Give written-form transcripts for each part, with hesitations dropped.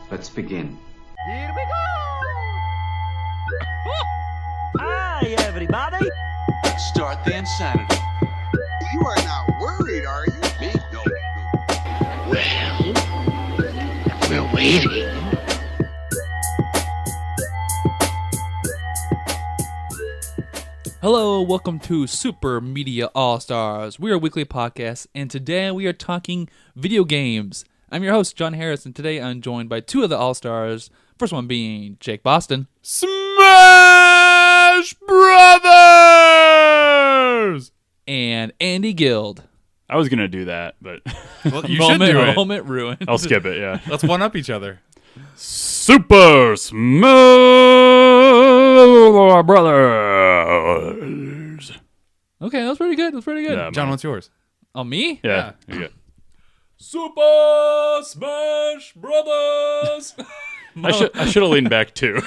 Let's begin. Here we go! Hi, everybody! Start the insanity. You are not worried, are you? Me? No. Well, we're waiting. Hello, welcome to Super Media All-Stars. We are a weekly podcast, and today we are talking video games. I'm your host, John Harris, and today I'm joined by two of the All-Stars. First one being Jake Boston. Smash Brothers! And Andy Guild. I was going to do that, but Well, you should do it. Moment ruined. I'll skip it, yeah. Let's one up each other. Super Smash Brothers! Okay, that's pretty good. Yeah, John, what's yours? Oh, me? Yeah. You go. Super Smash Brothers! I should have leaned back too.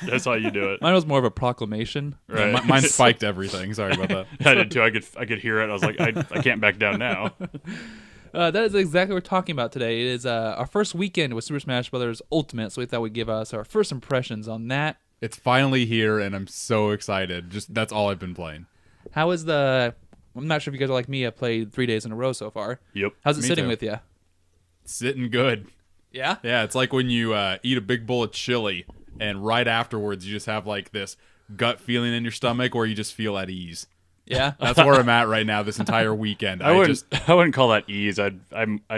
That's how you do it. Mine was more of a proclamation. Right. Yeah, mine spiked everything. Sorry about that. I did too. I could hear it. I was like, I can't back down now. That is exactly what we're talking about today. It is our first weekend with Super Smash Brothers Ultimate, so we thought we'd give us our first impressions on that. It's finally here, and I'm so excited. Just that's all I've been playing. How is the... I'm not sure if you guys are like me. I've played 3 days in a row so far. Yep. How's it Me sitting too. with you? Sitting good. Yeah? Yeah, it's like when you eat a big bowl of chili, and right afterwards you just have like this gut feeling in your stomach where you just feel at ease. Yeah? That's where I'm at right now. This entire weekend, I wouldn't call that ease. I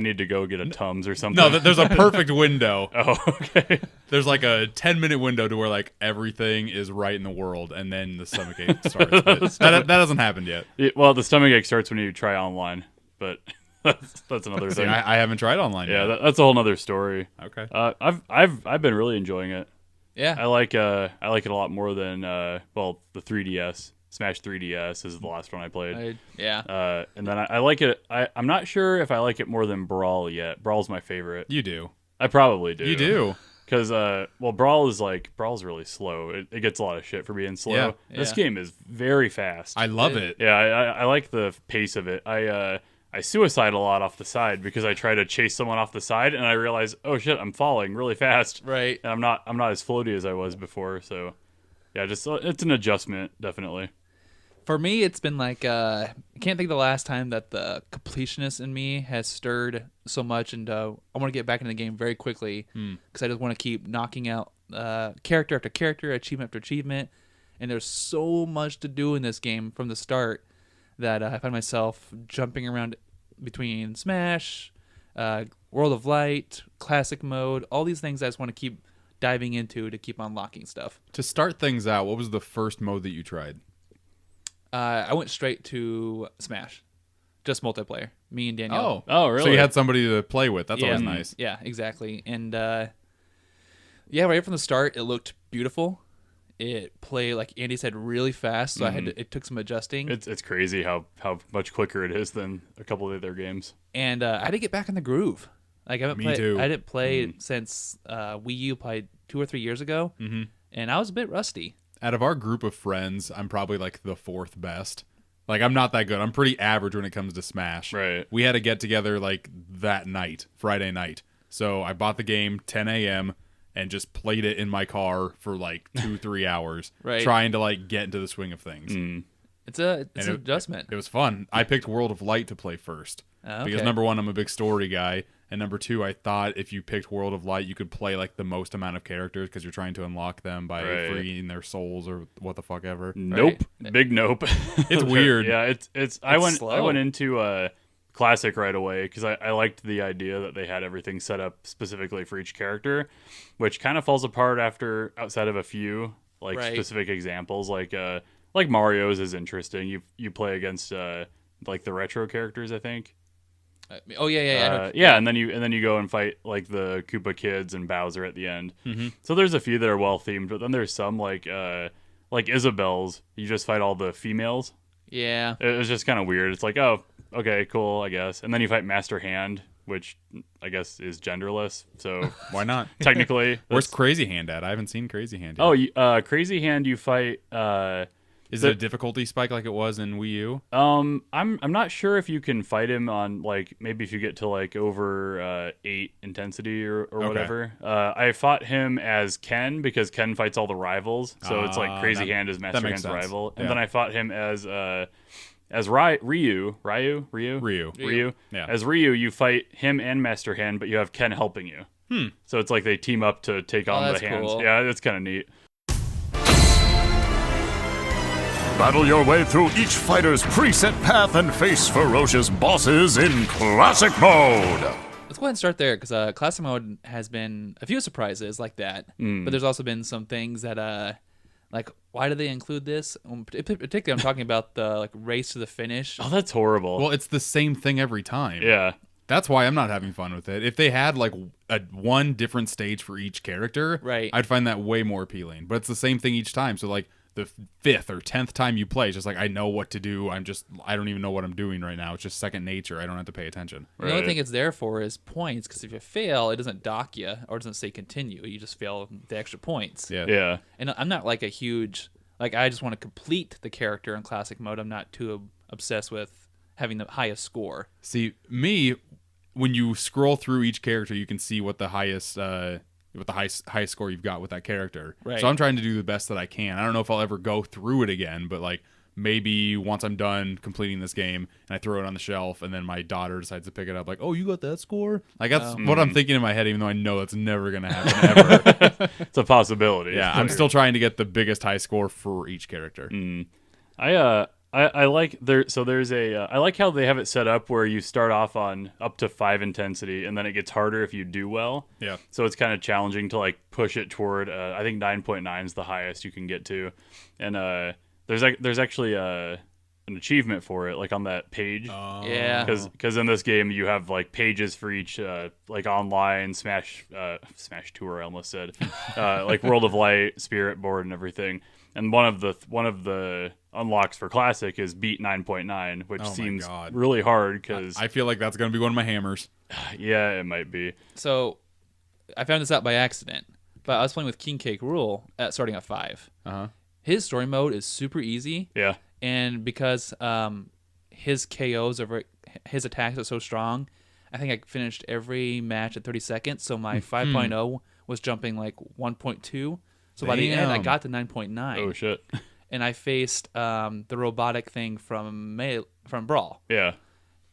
need to go get a Tums or something. no. There's a perfect window. Oh, okay. There's like a 10-minute window to where like everything is right in the world, and then the stomachache starts. But that hasn't happened yet. Well, the stomachache starts when you try online, but that's another See, thing. I haven't tried online Yeah, yet. that's a whole nother story. Okay. I've been really enjoying it. Yeah. I like it a lot more than the 3DS. Smash 3DS is the last one I played. Yeah. And then I like it. I'm not sure if I like it more than Brawl yet. Brawl's my favorite. You do. I probably do. You do. Because Brawl's really slow. It gets a lot of shit for being slow. Yeah. This Yeah. game is very fast. I love it. Yeah, I like the pace of it. I suicide a lot off the side because I try to chase someone off the side and I realize, oh shit, I'm falling really fast. Right. And I'm not as floaty as I was before. So yeah, just it's an adjustment, definitely. For me, it's been like... I can't think of the last time that the completionist in me has stirred so much, and I want to get back into the game very quickly because I just want to keep knocking out character after character, achievement after achievement, and there's so much to do in this game from the start that I find myself jumping around between Smash, World of Light, Classic Mode, all these things I just want to keep diving into to keep unlocking stuff. To start things out, what was the first mode that you tried? I went straight to Smash, just multiplayer. Me and Danielle. Oh, really? So you had somebody to play with. That's Yeah. always nice. Yeah, exactly. And right from the start, it looked beautiful. It played, like Andy said, really fast. So it took some adjusting. It's crazy how much quicker it is than a couple of their games. And I had to get back in the groove. Like I Me too. didn't play since Wii U, played 2 or 3 years ago, and I was a bit rusty. Out of our group of friends, I'm probably like the fourth best. Like I'm not that good. I'm pretty average when it comes to Smash. Right. We had to get together like that night, Friday night. So I bought the game 10 a.m. and just played it in my car for like 2-3 hours, Right. trying to like get into the swing of things. It's an adjustment. It was fun. I picked World of Light to play first because okay. number one, I'm a big story guy, and number two, I thought if you picked World of Light, you could play like the most amount of characters because you're trying to unlock them by freeing their souls or what the fuck ever. Nope. Big nope. It's weird. Yeah, it's I slow. went into Classic right away because I liked the idea that they had everything set up specifically for each character, which kind of falls apart outside of a few specific examples like Mario's is interesting. You play against like the retro characters, I think. Yeah. And then you go and fight like the Koopa kids and Bowser at the end. So there's a few that are well themed, but then there's some like Isabelle's. You just fight all the females. Yeah. It was just kind of weird. It's like, oh, okay, cool, I guess. And then you fight Master Hand, which I guess is genderless. So Why not? technically, Where's Crazy Hand at? I haven't seen Crazy Hand yet. Oh, Crazy Hand, you fight. Is it a difficulty spike like it was in Wii U? I'm not sure if you can fight him on like maybe if you get to like over 8 intensity or whatever. I fought him as Ken because Ken fights all the rivals, so it's like Crazy Hand is Master Hand's rival, and then I fought him as Ryu. Yeah. As Ryu, you fight him and Master Hand, but you have Ken helping you. So it's like they team up to take on the hands. Cool. Yeah, that's kind of neat. Battle your way through each fighter's preset path and face ferocious bosses in Classic Mode. Let's go ahead and start there, because Classic Mode has been a few surprises like that, but there's also been some things that, like, why do they include this? Particularly, I'm talking about the like race to the finish. Oh, that's horrible. Well, it's the same thing every time. Yeah. That's why I'm not having fun with it. If they had like one different stage for each character, right, I'd find that way more appealing. But it's the same thing each time. So like the 5th or 10th time you play, it's just like I know what to do. I don't even know what I'm doing right now. It's just second nature. I don't have to pay attention. The only thing it's there for is points, because if you fail, it doesn't dock you or doesn't say continue. You just fail the extra points. Yeah. And I'm not like a huge like I just want to complete the character in Classic Mode. I'm not too obsessed with having the highest score. See, me, when you scroll through each character, you can see what the highest highest score you've got with that character. Right. So I'm trying to do the best that I can. I don't know if I'll ever go through it again, but like maybe once I'm done completing this game and I throw it on the shelf and then my daughter decides to pick it up, like, oh, you got that score? Like that's what I'm thinking in my head, even though I know that's never going to happen ever. It's a possibility. Yeah, I'm still trying to get the biggest high score for each character. I like I like how they have it set up where you start off on up to 5 intensity and then it gets harder if you do well. Yeah. So it's kind of challenging to like push it toward I think 9.9 is the highest you can get to. And there's actually an achievement for it like on that page. Yeah. Cuz in this game you have like pages for each like online Smash Tour I almost said. Like World of Light, Spirit Board and everything. And one of the unlocks for Classic is beat 9.9, which seems really hard because I feel like that's going to be one of my hammers. Yeah, it might be. So I found this out by accident, but I was playing with King Cake Rule starting at 5. His story mode is super easy. Yeah. And because his KOs his attacks are so strong, I think I finished every match at 30 seconds. So my 5.0 was jumping like 1.2. So by the end, I got to 9.9. Oh shit! And I faced the robotic thing from Brawl. Yeah.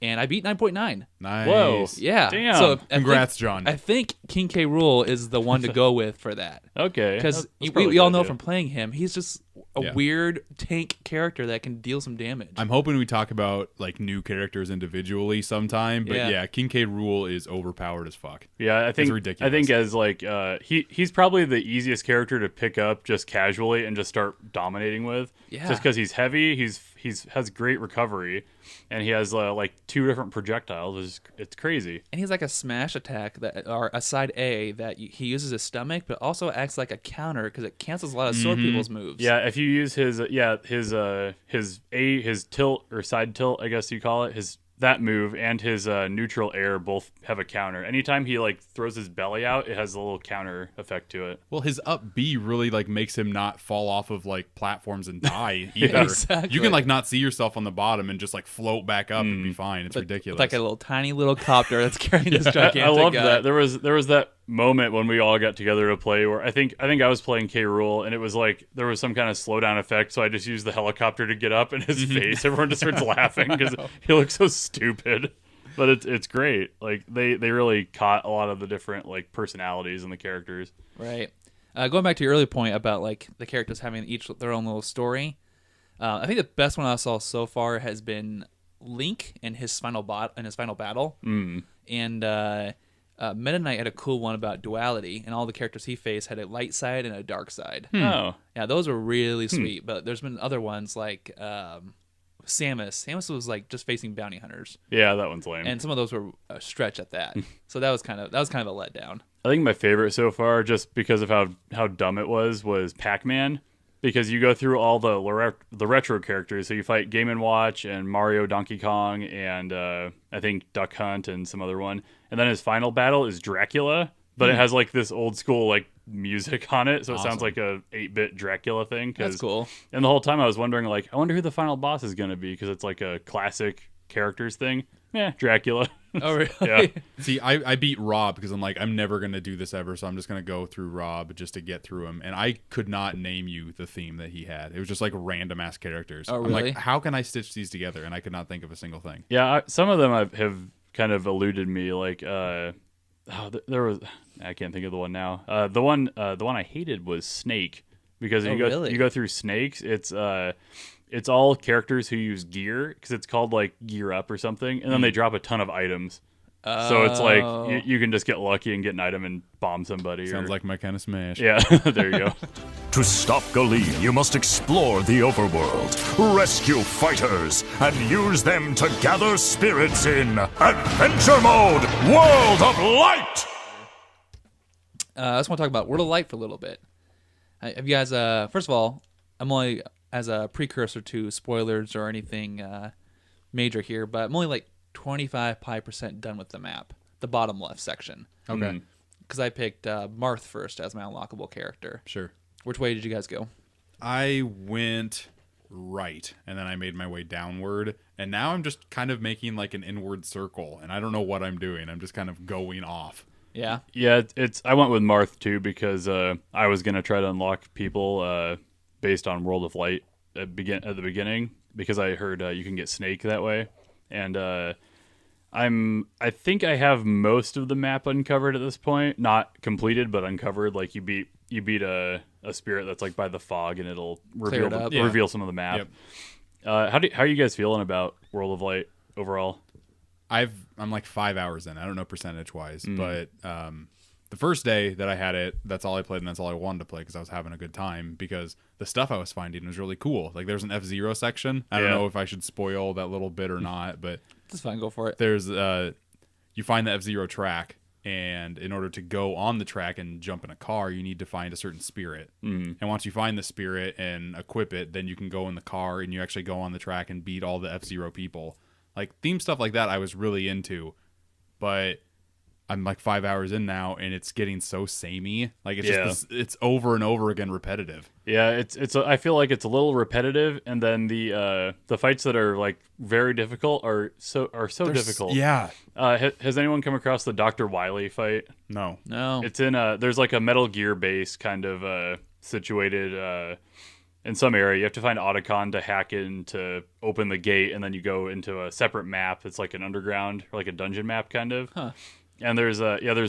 And I beat 9.9. Nice. Whoa. Yeah. Damn. So Congrats, John. I think King K. Rool is the one to go with for that. Okay. Because we all know from playing him, he's just a weird tank character that can deal some damage. I'm hoping we talk about like new characters individually sometime, but yeah King K. Rool is overpowered as fuck. Yeah, I think it's ridiculous. I think as like he's probably the easiest character to pick up just casually and just start dominating with. Yeah. Just because he's heavy, he's has great recovery, and he has like 2 different projectiles. It's crazy. And he's like a smash attack or a side A that he uses his stomach, but also acts like a counter because it cancels a lot of sword people's moves. Yeah, if you use his tilt or side tilt, I guess you call it, that move and his neutral air both have a counter. Anytime he like throws his belly out, it has a little counter effect to it. Well, his up B really like makes him not fall off of like platforms and die either. Exactly. You can like not see yourself on the bottom and just like float back up and be fine. It's ridiculous. It's like a little tiny little copter that's carrying this gigantic I love guy. that. There was that moment when we all got together to play where I think I was playing K. Rool and it was like there was some kind of slowdown effect, so I just used the helicopter to get up in his face. Everyone just starts laughing because he looks so stupid. But it's great. Like they really caught a lot of the different like personalities in the characters. Right. Going back to your earlier point about like the characters having each their own little story, I think the best one I saw so far has been Link in his final battle. And Meta Knight had a cool one about duality, and all the characters he faced had a light side and a dark side. Oh. Yeah, those were really sweet. But there's been other ones like Samus. Samus was like just facing bounty hunters. Yeah, that one's lame. And some of those were a stretch at that. So that was kind of a letdown. I think my favorite so far, just because of how dumb it was Pac-Man. Because you go through all the retro characters, so you fight Game & Watch and Mario, Donkey Kong, and I think Duck Hunt and some other one. And then his final battle is Dracula, but it has like this old school like music on it, so it sounds Awesome. like a 8-bit Dracula thing. That's cool. And the whole time I was wondering, like, I wonder who the final boss is going to be, because it's like a classic characters thing. Dracula. Oh, really? Yeah. See, I beat Rob because I'm like, I'm never going to do this ever, so I'm just going to go through Rob just to get through him. And I could not name you the theme that he had. It was just like random ass characters. Oh, I'm really? like, how can I stitch these together? And I could not think of a single thing. Yeah, some of them have kind of eluded me. Like, there was, I can't think of the one now. The one I hated was Snake, because Oh, you go really? you go through Snakes. It's all characters who use gear, because it's called like Gear Up or something, and then they drop a ton of items. So it's like you can just get lucky and get an item and bomb somebody. Sounds like my kind of Smash. Yeah, there you go. To stop Galeen, you must explore the overworld, rescue fighters, and use them to gather spirits in Adventure Mode World of Light! I just want to talk about World of Light for a little bit. Have you guys, first of all, I'm only as a precursor to spoilers or anything major here, but I'm only like 25% done with the map, the bottom left section. Okay. Because I picked Marth first as my unlockable character. Sure. Which way did you guys go? I went right, and then I made my way downward, and now I'm just kind of making like an inward circle, and I don't know what I'm doing. I'm just kind of going off. Yeah. Yeah, I went with Marth too, because I was gonna try to unlock people based on World of Light at the beginning, because I heard you can get Snake that way, and I think I have most of the map uncovered at this point, not completed but uncovered. Like you beat a spirit that's like by the fog, and it'll Clear it up. reveal some of the map. Yep. How are you guys feeling about World of Light overall? I'm like 5 hours in. I don't know percentage wise, but the first day that I had it, that's all I played, and that's all I wanted to play because I was having a good time. Because the stuff I was finding was really cool. Like there's an F-Zero section. I don't know if I should spoil that little bit or not, but That's fine. Go for it. there's you find the F-Zero track, and in order to go on the track and jump in a car, you need to find a certain spirit. And once you find the spirit and equip it, then you can go in the car and you actually go on the track and beat all the F-Zero people. Like theme stuff like that I was really into, but I'm like 5 hours in now, and it's getting so samey. Like it's just it's over and over again repetitive. Yeah, it's I feel like it's a little repetitive, and then the fights that are like very difficult are so difficult. Yeah. Has anyone come across the Dr. Wily fight? No. No. It's in there's like a Metal Gear base kind of situated in some area. You have to find Otacon to hack in to open the gate, and then you go into a separate map. It's like an underground or like a dungeon map kind of. Huh. And there's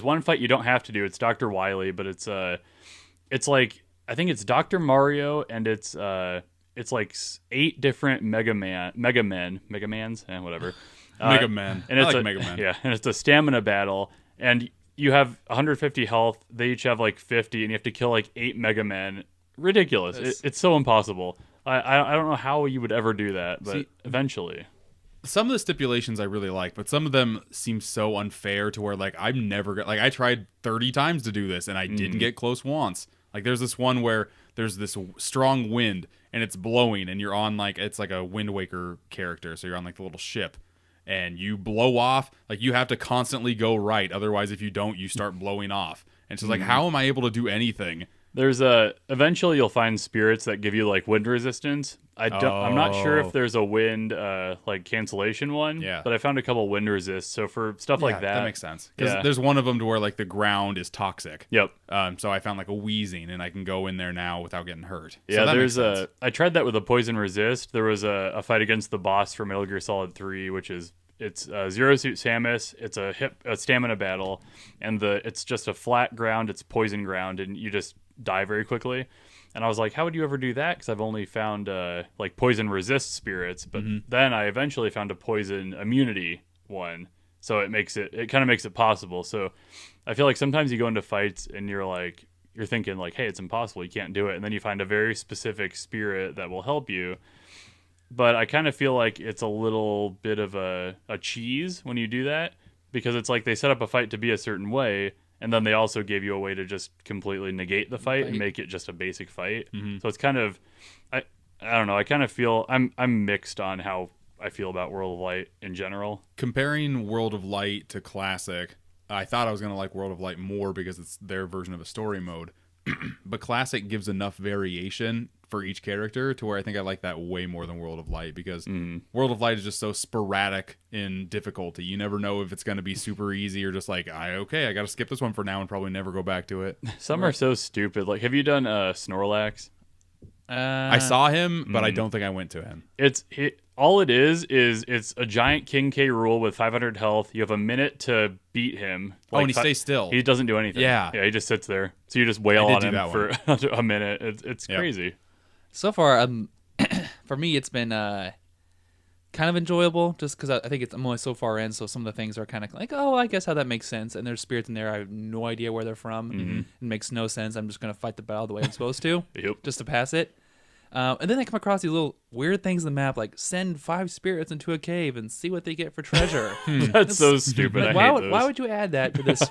one fight you don't have to do. It's Dr. Wily, but it's like I think it's Dr. Mario, and it's like 8 different Megamans, whatever. Mega Man. And I it's like Mega Man. Yeah, and it's a stamina battle, and you have 150 health. They each have like 50, and you have to kill like 8 Mega Men. Ridiculous. It's so impossible. I don't know how you would ever do that, but eventually. Some of the stipulations I really like, but some of them seem so unfair to where like I'm never like I tried 30 times to do this and I didn't get close once. Like there's this one where there's this strong wind and it's blowing, and you're on like it's like a Wind Waker character, so you're on like the little ship, and you blow off. Like you have to constantly go right, otherwise if you don't, you start blowing off. And so like, how am I able to do anything? There's eventually you'll find spirits that give you like wind resistance. I'm not sure if there's a wind like cancellation one. Yeah. But I found a couple wind resists. So for stuff like that, that makes sense. Because there's one of them to where like the ground is toxic. Yep. So I found like a wheezing, and I can go in there now without getting hurt. Yeah. So There's I tried that with a poison resist. There was a fight against the boss for Metal Gear Solid 3, which is it's Zero Suit Samus. It's a stamina battle, and it's just a flat ground. It's poison ground, and you just die very quickly. And I was like, how would you ever do that? Because I've only found like poison resist spirits, but then I eventually found a poison immunity one, so it kind of makes it possible. So I feel like sometimes you go into fights and you're thinking like, hey, it's impossible, you can't do it, and then you find a very specific spirit that will help you. But I kind of feel like it's a little bit of a cheese when you do that, because it's like they set up a fight to be a certain way, and then they also gave you a way to just completely negate the fight and make it just a basic fight. So it's kind of, I don't know. I kind of feel I'm mixed on how I feel about World of Light in general. Comparing World of Light to Classic, I thought I was going to like World of Light more because it's their version of a story mode. But Classic gives enough variation for each character to where I think I like that way more than World of Light, because World of Light is just so sporadic in difficulty. You never know if it's going to be super easy or just like, I got to skip this one for now and probably never go back to it. Some are so stupid. Like, have you done Snorlax? I saw him, but I don't think I went to him. All it is it's a giant King K rule with 500 health. You have a minute to beat him. Like, and he stays still. He doesn't do anything. Yeah, he just sits there. So you just wail on him for a minute. It's crazy. So far, for me, it's been kind of enjoyable, just because I think I'm only so far in, so some of the things are kind of like, oh, I guess how that makes sense. And there's spirits in there, I have no idea where they're from. It makes no sense. I'm just going to fight the battle the way I'm supposed to, just to pass it. And then I come across these little weird things in the map, like send 5 spirits into a cave and see what they get for treasure. That's so stupid. Like, why would you add that to this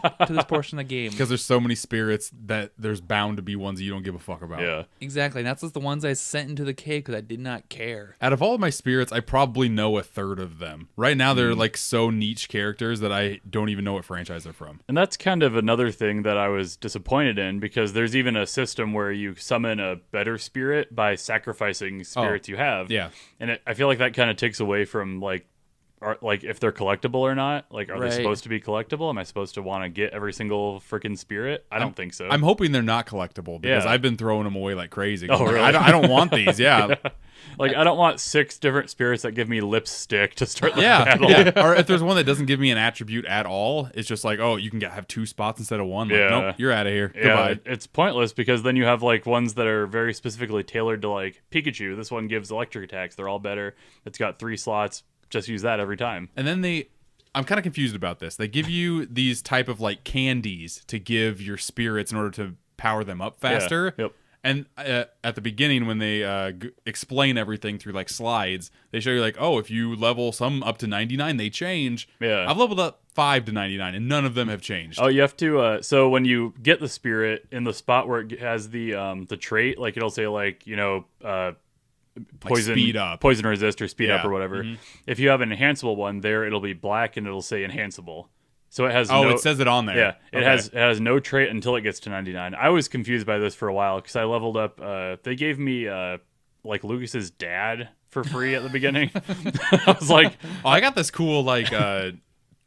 portion of the game? Because there's so many spirits that there's bound to be ones that you don't give a fuck about. Yeah, exactly. And that's just the ones I sent into the cave because I did not care. Out of all of my spirits, I probably know a third of them. Right now, they're like so niche characters that I don't even know what franchise they're from. And that's kind of another thing that I was disappointed in, because there's even a system where you summon a better spirit by sacrificing spirits you have. Yeah. And I feel like that kind of takes away from like if they're collectible or not. Like, are they supposed to be collectible? Am I supposed to want to get every single freaking spirit? I don't think so. I'm hoping they're not collectible, because I've been throwing them away like crazy. Oh, really? I don't want these. Yeah. Like, I don't want 6 different spirits that give me lipstick to start the battle. Or if there's one that doesn't give me an attribute at all, it's just like, oh, you can have 2 spots instead of 1. Like, nope, you're out of here. Goodbye. It's pointless, because then you have like ones that are very specifically tailored to like Pikachu. This one gives electric attacks. They're all better. It's got 3 slots. Just use that every time. And then I'm kind of confused about this. They give you these type of like candies to give your spirits in order to power them up faster. Yeah. Yep. And at the beginning, when they explain everything through like slides, they show you like, oh, if you level some up to 99, they change. Yeah. I've leveled up 5 to 99, and none of them have changed. Oh, you have to. So when you get the spirit in the spot where it has the trait, like it'll say like poison, like speed up, poison resist, or speed up, or whatever. If you have an enhanceable one there, it'll be black and it'll say enhanceable. So it has it says it on there. Yeah, it has no trait until it gets to 99. I was confused by this for a while because I leveled up. They gave me like Lucas's dad for free at the beginning. I was like, oh, I got this cool like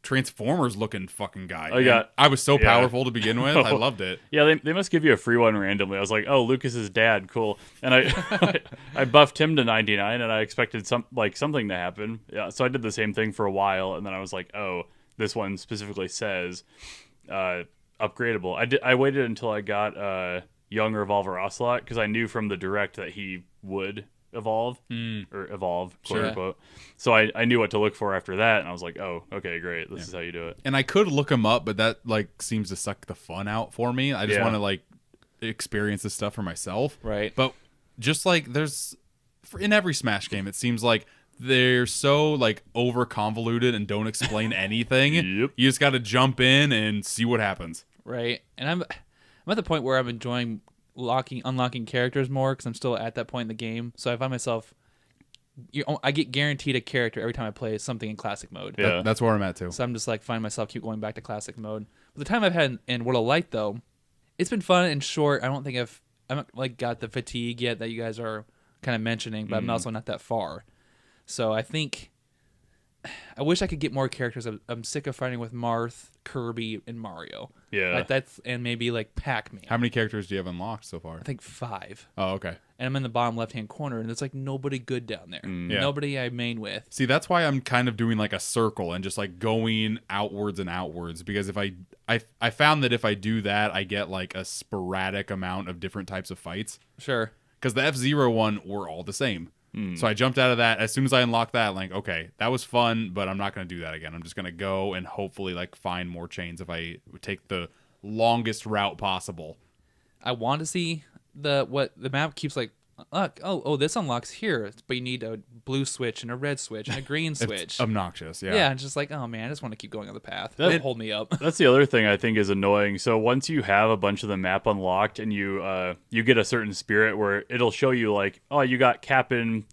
Transformers looking fuking guy. I was so powerful to begin with. I loved it. Yeah, they must give you a free one randomly. I was like, oh, Lucas's dad, cool. And I buffed him to 99, and I expected something to happen. Yeah, so I did the same thing for a while, and then I was like, oh, this one specifically says upgradable. I waited until I got young Revolver Ocelot, because I knew from the direct that he would evolve, quote unquote. So I knew what to look for after that, and I was like, oh, okay, great, this is how you do it. And I could look him up, but that like seems to suck the fun out for me. I just want to like experience this stuff for myself, right? But just like in every Smash game, it seems like they're so like over convoluted and don't explain anything. You just got to jump in and see what happens, right? And I'm at the point where I'm enjoying unlocking characters more, because I'm still at that point in the game. So I find myself, I get guaranteed a character every time I play something in classic mode. Yeah, that's where I'm at too. So I'm just like find myself keep going back to classic mode. But the time I've had in World of Light, though, it's been fun and short. I don't think I haven't like got the fatigue yet that you guys are kind of mentioning, but I'm also not that far. So I think I wish I could get more characters. I'm sick of fighting with Marth, Kirby, and Mario. Yeah, like and maybe like Pac-Man. How many characters do you have unlocked so far? I think 5. Oh, okay. And I'm in the bottom left-hand corner, and there's like nobody good down there. Nobody I main with. See, that's why I'm kind of doing like a circle and just like going outwards and outwards, because if I found that if I do that, I get like a sporadic amount of different types of fights. Sure. Because the F-Zero one were all the same. So I jumped out of that. As soon as I unlocked that, like, okay, that was fun, but I'm not going to do that again. I'm just going to go and hopefully like find more chains if I take the longest route possible. I want to see what the map keeps like. Look, this unlocks here, but you need a blue switch and a red switch and a green switch. It's obnoxious, yeah. Yeah, it's just like, oh man, I just want to keep going on the path. That'll hold me up. That's the other thing I think is annoying. So once you have a bunch of the map unlocked and you get a certain spirit where it'll show you like, oh, you got Cap'n.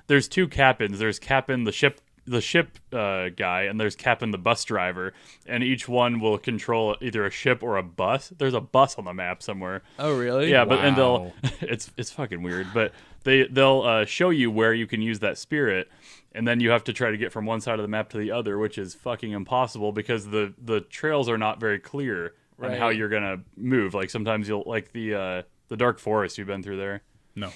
There's 2 Cap'ns. There's Cap'n the ship the ship guy, and there's Captain the bus driver, and each one will control either a ship or a bus. There's a bus on the map somewhere. Oh, really? Yeah, but and Wow. it's fucking weird, but they'll show you where you can use that spirit, and then you have to try to get from one side of the map to the other, which is fucking impossible because the trails are not very clear on how you're gonna move. Like sometimes you'll like the dark forest. You've been through there. No.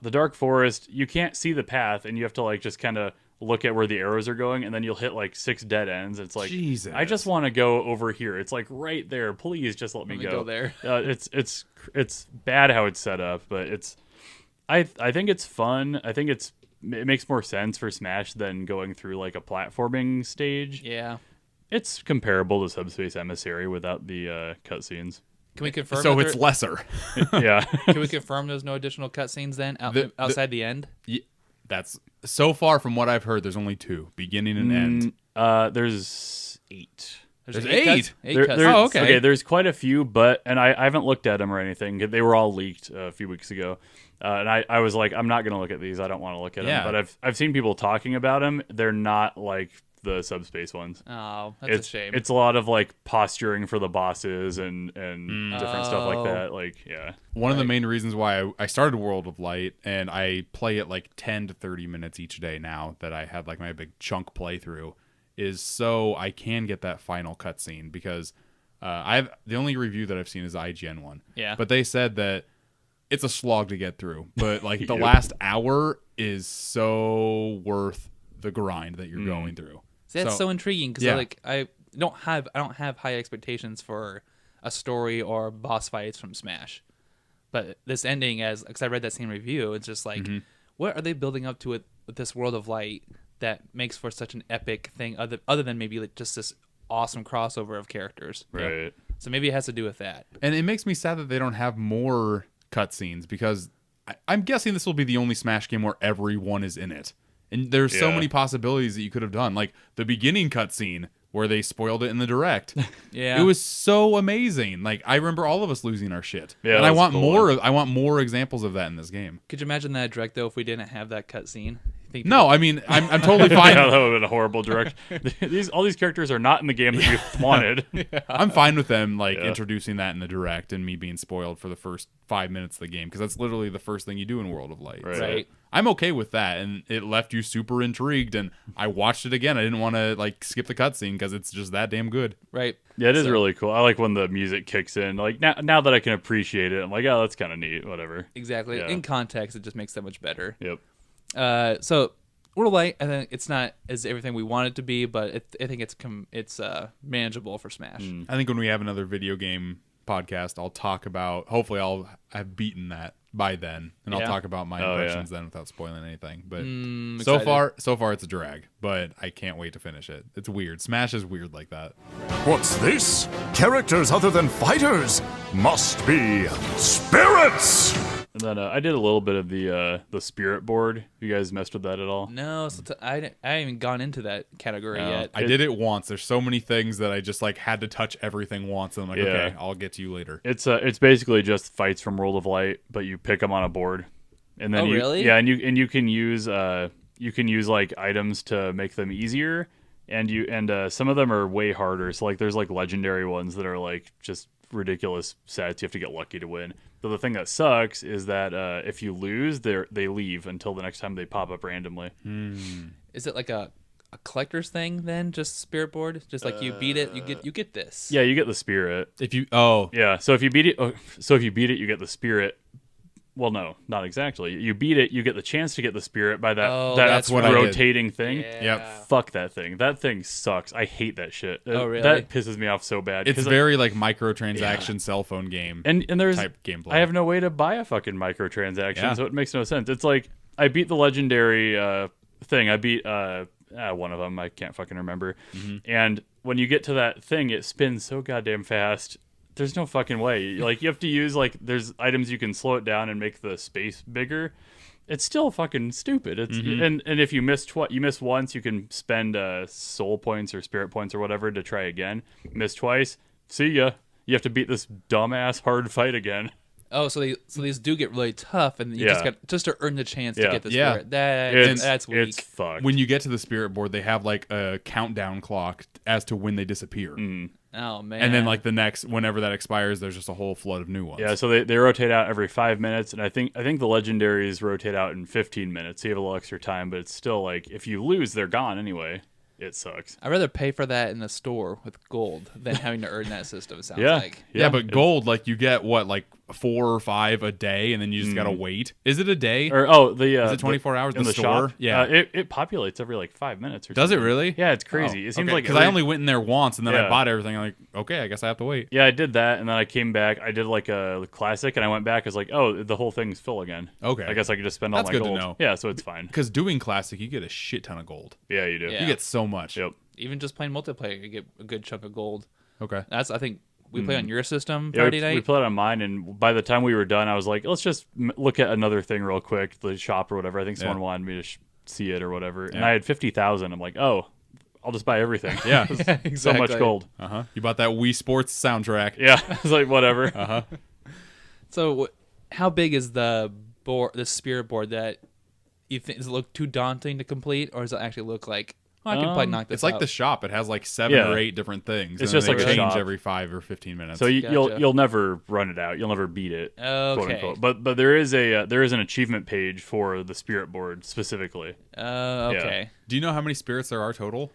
The dark forest, you can't see the path, and you have to like just kind of look at where the arrows are going, and then you'll hit like 6 dead ends. It's like, Jesus. I just want to go over here. It's like right there. Please just let me go there. It's bad how it's set up, but I think it's fun. I think it makes more sense for Smash than going through like a platforming stage. Yeah. It's comparable to Subspace Emissary without the cutscenes. Can we confirm? So that it's lesser. Yeah. Can we confirm there's no additional cutscenes then outside the end? That's so far from what I've heard. There's only 2, beginning and end. There's 8. There's eight 8. cutscenes. Oh, okay. Okay, there's quite a few, but I haven't looked at them or anything. They were all leaked a few weeks ago, and I was like, I'm not gonna look at these. I don't want to look at them. But I've seen people talking about them. They're not like the Subspace ones. Oh, that's a shame. It's a lot of like posturing for the bosses and different stuff like that. Like, yeah. One of the main reasons why I started World of Light, and I play it like 10 to 30 minutes each day now that I have like my big chunk playthrough, is so I can get that final cutscene, because the only review that I've seen is the IGN one. Yeah. But they said that it's a slog to get through, but like the last hour is so worth the grind that you're going through. See, that's so intriguing because yeah. I don't have high expectations for a story or boss fights from Smash, but this ending, because I read that same review, it's just like, what are they building up to it with this World of Light that makes for such an epic thing, other than maybe like just this awesome crossover of characters, right? Yep. So maybe it has to do with that. And it makes me sad that they don't have more cutscenes, because I'm guessing this will be the only Smash game where everyone is in it. And there's so many possibilities that you could have done. Like the beginning cutscene where they spoiled it in the direct. Yeah. It was so amazing. Like I remember all of us losing our shit. Yeah, and that I was want cool. more I want more examples of that in this game. Could you imagine that direct though if we didn't have that cutscene? No, I mean I'm totally fine. Yeah, that would have been a horrible direct. All these characters are not in the game that you wanted. I'm fine with them like introducing that in the direct and me being spoiled for the first 5 minutes of the game, because that's literally the first thing you do in World of Light. Right. So Right. I'm okay with that, and it left you super intrigued, and I watched it again. I didn't want to like skip the cutscene because it's just that damn good. Right. Yeah, it is really cool. I like when the music kicks in. Like now that I can appreciate it, I'm like, oh, that's kind of neat. Whatever. Exactly. Yeah. In context, it just makes that much better. Yep. So World of Light, I think it's not as everything we want it to be, but I think it's manageable for Smash. I think when we have another video game podcast, I'll talk about. Hopefully, I'll have beaten that by then, and I'll Yeah. talk about my Oh, impressions then without spoiling anything. But excited. so far, it's a drag. But I can't wait to finish it. It's weird. Smash is weird like that. What's this? Characters other than fighters? Must be spirits! And then I did a little bit of the spirit board. You guys messed with that at all? No, I haven't even gone into that category yet. I did it once. There's so many things that I just like had to touch everything once, and I'm like, okay, I'll get to you later. It's basically just fights from World of Light, but you pick them on a board, and then really? Yeah, and you can use like items to make them easier, and some of them are way harder. So like there's like legendary ones that are like just ridiculous sets. You have to get lucky to win. So the thing that sucks is that if you lose, they leave until the next time they pop up randomly. Is it like a collector's thing then? Just spirit board? Just like you beat it, you get this. Yeah, you get the spirit. If you Yeah, so if you beat it, you get the spirit. Well, no, not exactly. You beat it, you get the chance to get the spirit by that that's what I did. rotating thing. Yeah. Yep. Fuck that thing. That thing sucks. I hate that shit. Oh, really? That pisses me off so bad. it's 'Cause very like microtransaction cell phone game and there's type gameplay. I have no way to buy a fucking microtransaction, Yeah. so it makes no sense. It's like I beat the legendary thing. I beat one of them. I can't fucking remember. And when you get to that thing, it spins so goddamn fast. There's no fucking way. Like you have to use like there's items you can slow it down and make the space bigger. It's still fucking stupid. It's and if you miss you miss once, you can spend soul points or spirit points or whatever to try again. Miss twice, see ya. You have to beat this dumbass hard fight again. Oh, so these do get really tough, and you just got to earn the chance to get the Yeah. spirit. That's weak. It's fucked. When you get to the spirit board, they have like a countdown clock as to when they disappear. Oh man! And then like the next, whenever that expires, there's just a whole flood of new ones. Yeah, so they rotate out every 5 minutes, and I think the legendaries rotate out in 15 minutes. So you have a little extra time, but it's still like if you lose, they're gone anyway. It sucks. I'd rather pay for that in the store with gold than having to earn that system. It sounds Yeah. like. Yeah, but gold, like you get what, like 4 or 5 a day, and then you just gotta wait. Is it a day? Or is it 24 hours in the store? shop? Yeah. It populates every like 5 minutes or Does it something. really? Yeah, it's crazy. It seems like because I only went in there once, and then I Yeah. bought everything. I'm like, okay, I guess I have to wait. Yeah, I did that, and then I came back. I did like a classic, and I went back. I was like, oh, the whole thing's full again. Okay. I guess I could just spend all That's my good to gold. know. Yeah, so it's fine. Because doing classic, you get a shit ton of gold. Yeah, you do. Yeah. You get so much. Yep. Even just playing multiplayer, you get a good chunk of gold. Okay. I think we play on your system Yeah, Friday we night. played on mine, and by the time we were done, I was like, let's just look at another thing real quick, the shop or whatever. I think someone wanted me to see it or whatever. And I had 50,000. I'm like, oh, I'll just buy everything. Yeah. So much gold. You bought that Wii Sports soundtrack. Yeah, I was like, whatever. So, how big is the spirit board that you think? Does it look too daunting to complete, or does it actually look like I can probably knock this It's like out? the shop. It has like 7 Yeah. or 8 different things. It's and just then like a they change shop. every 5 or 15 minutes. So Gotcha. you'll never run it out. You'll never beat it. Okay. Quote unquote. But there is an achievement page for the spirit board specifically. Okay. do you know how many spirits there are total?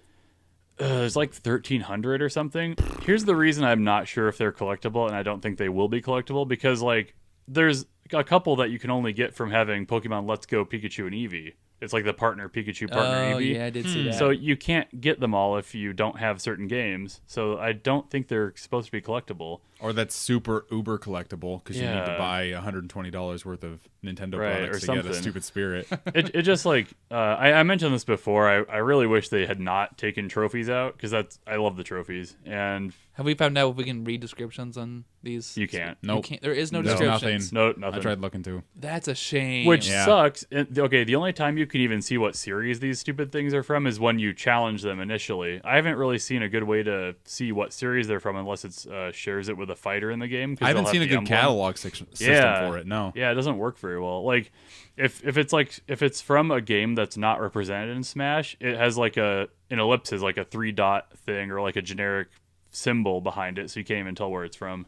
There's like 1,300 or something. Here's the reason I'm not sure if they're collectible, and I don't think they will be collectible, because like there's a couple that you can only get from having Pokemon Let's Go Pikachu and Eevee. It's like the partner Pikachu, partner Oh Eevee. yeah, I did see that. So you can't get them all if you don't have certain games. So I don't think they're supposed to be collectible. Or that's super uber collectible because you need to Yeah. buy $120 worth of Nintendo Right, products or to get a something. stupid spirit. It just like I mentioned this before. I really wish they had not taken trophies out, because I love the trophies, and Have we found out if we can read descriptions on these? you can't. You Nope. can't. There is no There's descriptions. nothing. Nothing. I tried looking too. That's a shame. Which Yeah. sucks. Okay, the only time you can even see what series these stupid things are from is when you challenge them initially. I haven't really seen a good way to see what series they're from unless it's shares it with a fighter in the game. 'cause I haven't they'll seen a have the good emblem. catalog system for it. No. Yeah, it doesn't work very well. Like if it's from a game that's not represented in Smash, it has like an ellipsis, like a 3-dot thing, or like a generic symbol behind it, so you can't even tell where it's from.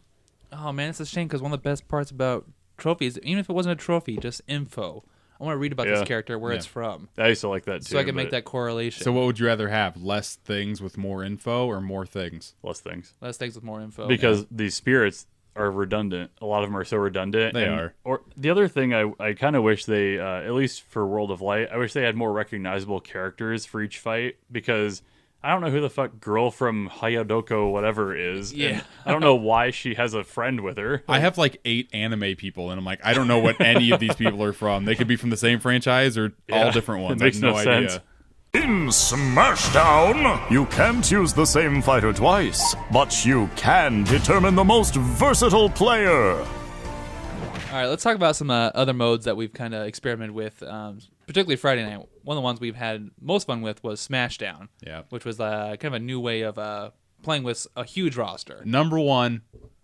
Oh man, it's a shame because one of the best parts about trophies, even if it wasn't a trophy, just info. I want to read about this Yeah. character, where it's from, I used to like that too. so I can make but that correlation. So what would you rather have? Less things with more info or more things? less things. Less things with more info. Because these spirits are redundant. A lot of them are so redundant. They are. Or the other thing, I kind of wish they, at least for World of Light, I wish they had more recognizable characters for each fight, because I don't know who the fuck girl from Hayadoko whatever is. and Yeah. I don't know why she has a friend with her. I have like 8 anime people, and I'm like, I don't know what any of these people are from. They could be from the same franchise or all different ones. It makes I have no no idea. sense. In Smashdown, you can't use the same fighter twice, but you can determine the most versatile player. All right, let's talk about some other modes that we've kind of experimented with, particularly Friday night. One of the ones we've had most fun with was Smashdown, Yeah. which was kind of a new way of playing with a huge roster. Number 1,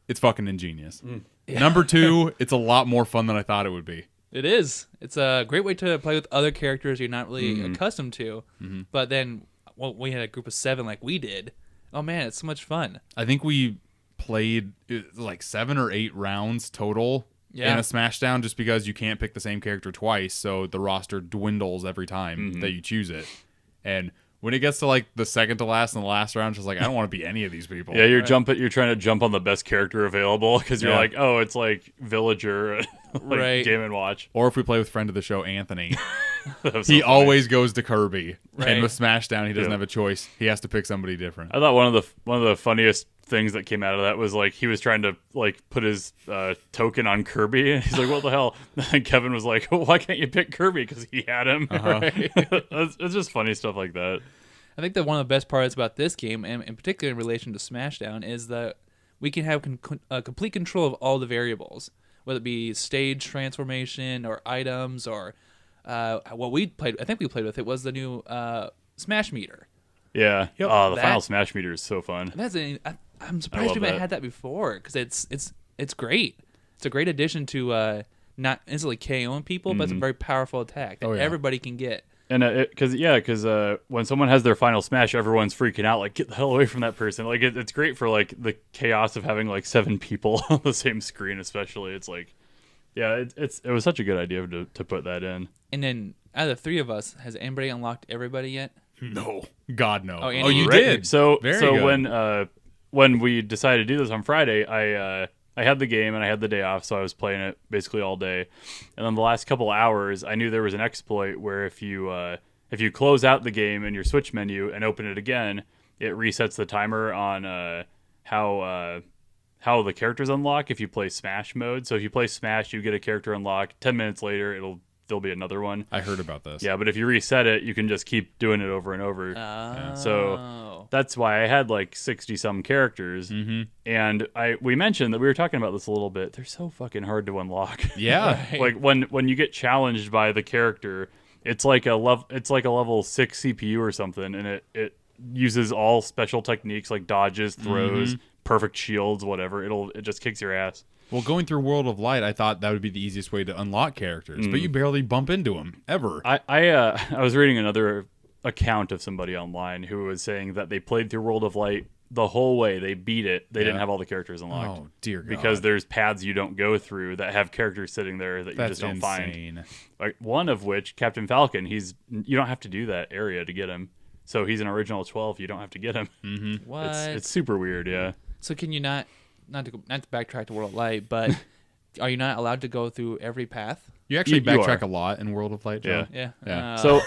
it's fucking ingenious. Mm. Number 2, it's a lot more fun than I thought it would be. It is. It's a great way to play with other characters you're not really Mm-hmm. accustomed to. But then, we had a group of 7 like we did. Oh man, it's so much fun. I think we played like 7 or 8 rounds total in a Smashdown, just because you can't pick the same character twice, so the roster dwindles every time that you choose it. And when it gets to like the second to last and the last round, it's just like, I don't want to be any of these people. Yeah, you're trying to jump on the best character available, because you're Yeah. like, oh, it's like Villager, like Right. Game & Watch. Or if we play with friend of the show, Anthony, That was so he funny. always goes to Kirby. Right. And with Smashdown, he doesn't Yeah. have a choice. He has to pick somebody different. I thought one of the funniest things that came out of that was like he was trying to like put his token on Kirby, and he's like, "What the hell?" And Kevin was like, well, "Why can't you pick Kirby?" Because he had him. It's just funny stuff like that. I think that one of the best parts about this game, and in particular in relation to Smashdown, is that we can have complete control of all the variables, whether it be stage transformation or items or what we played. I think we played with it was the new Smash meter. Yeah. Oh, the That- final Smash meter is so fun. I'm surprised love we haven't that. had that before because it's great. It's a great addition to not instantly KOing people, but it's a very powerful attack that everybody can get. And because when someone has their final smash, everyone's freaking out, like, get the hell away from that person. Like, it's great for like the chaos of having like 7 people on the same screen, especially. It's like, yeah, it was such a good idea to put that in. And then out of the 3 of us, has anybody unlocked everybody yet? No, God no. Oh, Oh, you Right. did. So Very so good. when we decided to do this on Friday, I had the game and I had the day off, so I was playing it basically all day. And then the last couple hours, I knew there was an exploit where if you close out the game in your Switch menu and open it again, it resets the timer on how the characters unlock if you play Smash mode. So if you play Smash, you get a character unlocked. 10 minutes later, there'll be another one. I heard about this. Yeah, but if you reset it, you can just keep doing it over and over. Oh. So that's why I had like 60 some characters. And we mentioned that we were talking about this a little bit. They're so fucking hard to unlock. Yeah. Like when you get challenged by the character, it's like a level 6 CPU or something, and it uses all special techniques like dodges, throws, perfect shields, whatever. It just kicks your ass. Well, going through World of Light, I thought that would be the easiest way to unlock characters, but you barely bump into them ever. I was reading another account of somebody online who was saying that they played through World of Light the whole way. They beat it. They didn't have all the characters unlocked. Oh, dear God. Because there's paths you don't go through that have characters sitting there that you just don't find. Like one of which, Captain Falcon, you don't have to do that area to get him. So he's an original 12. You don't have to get him. What? It's super weird, yeah. So can you not to backtrack to World of Light, but are you not allowed to go through every path? You actually You backtrack are. a lot in World of Light, Joe. Yeah. So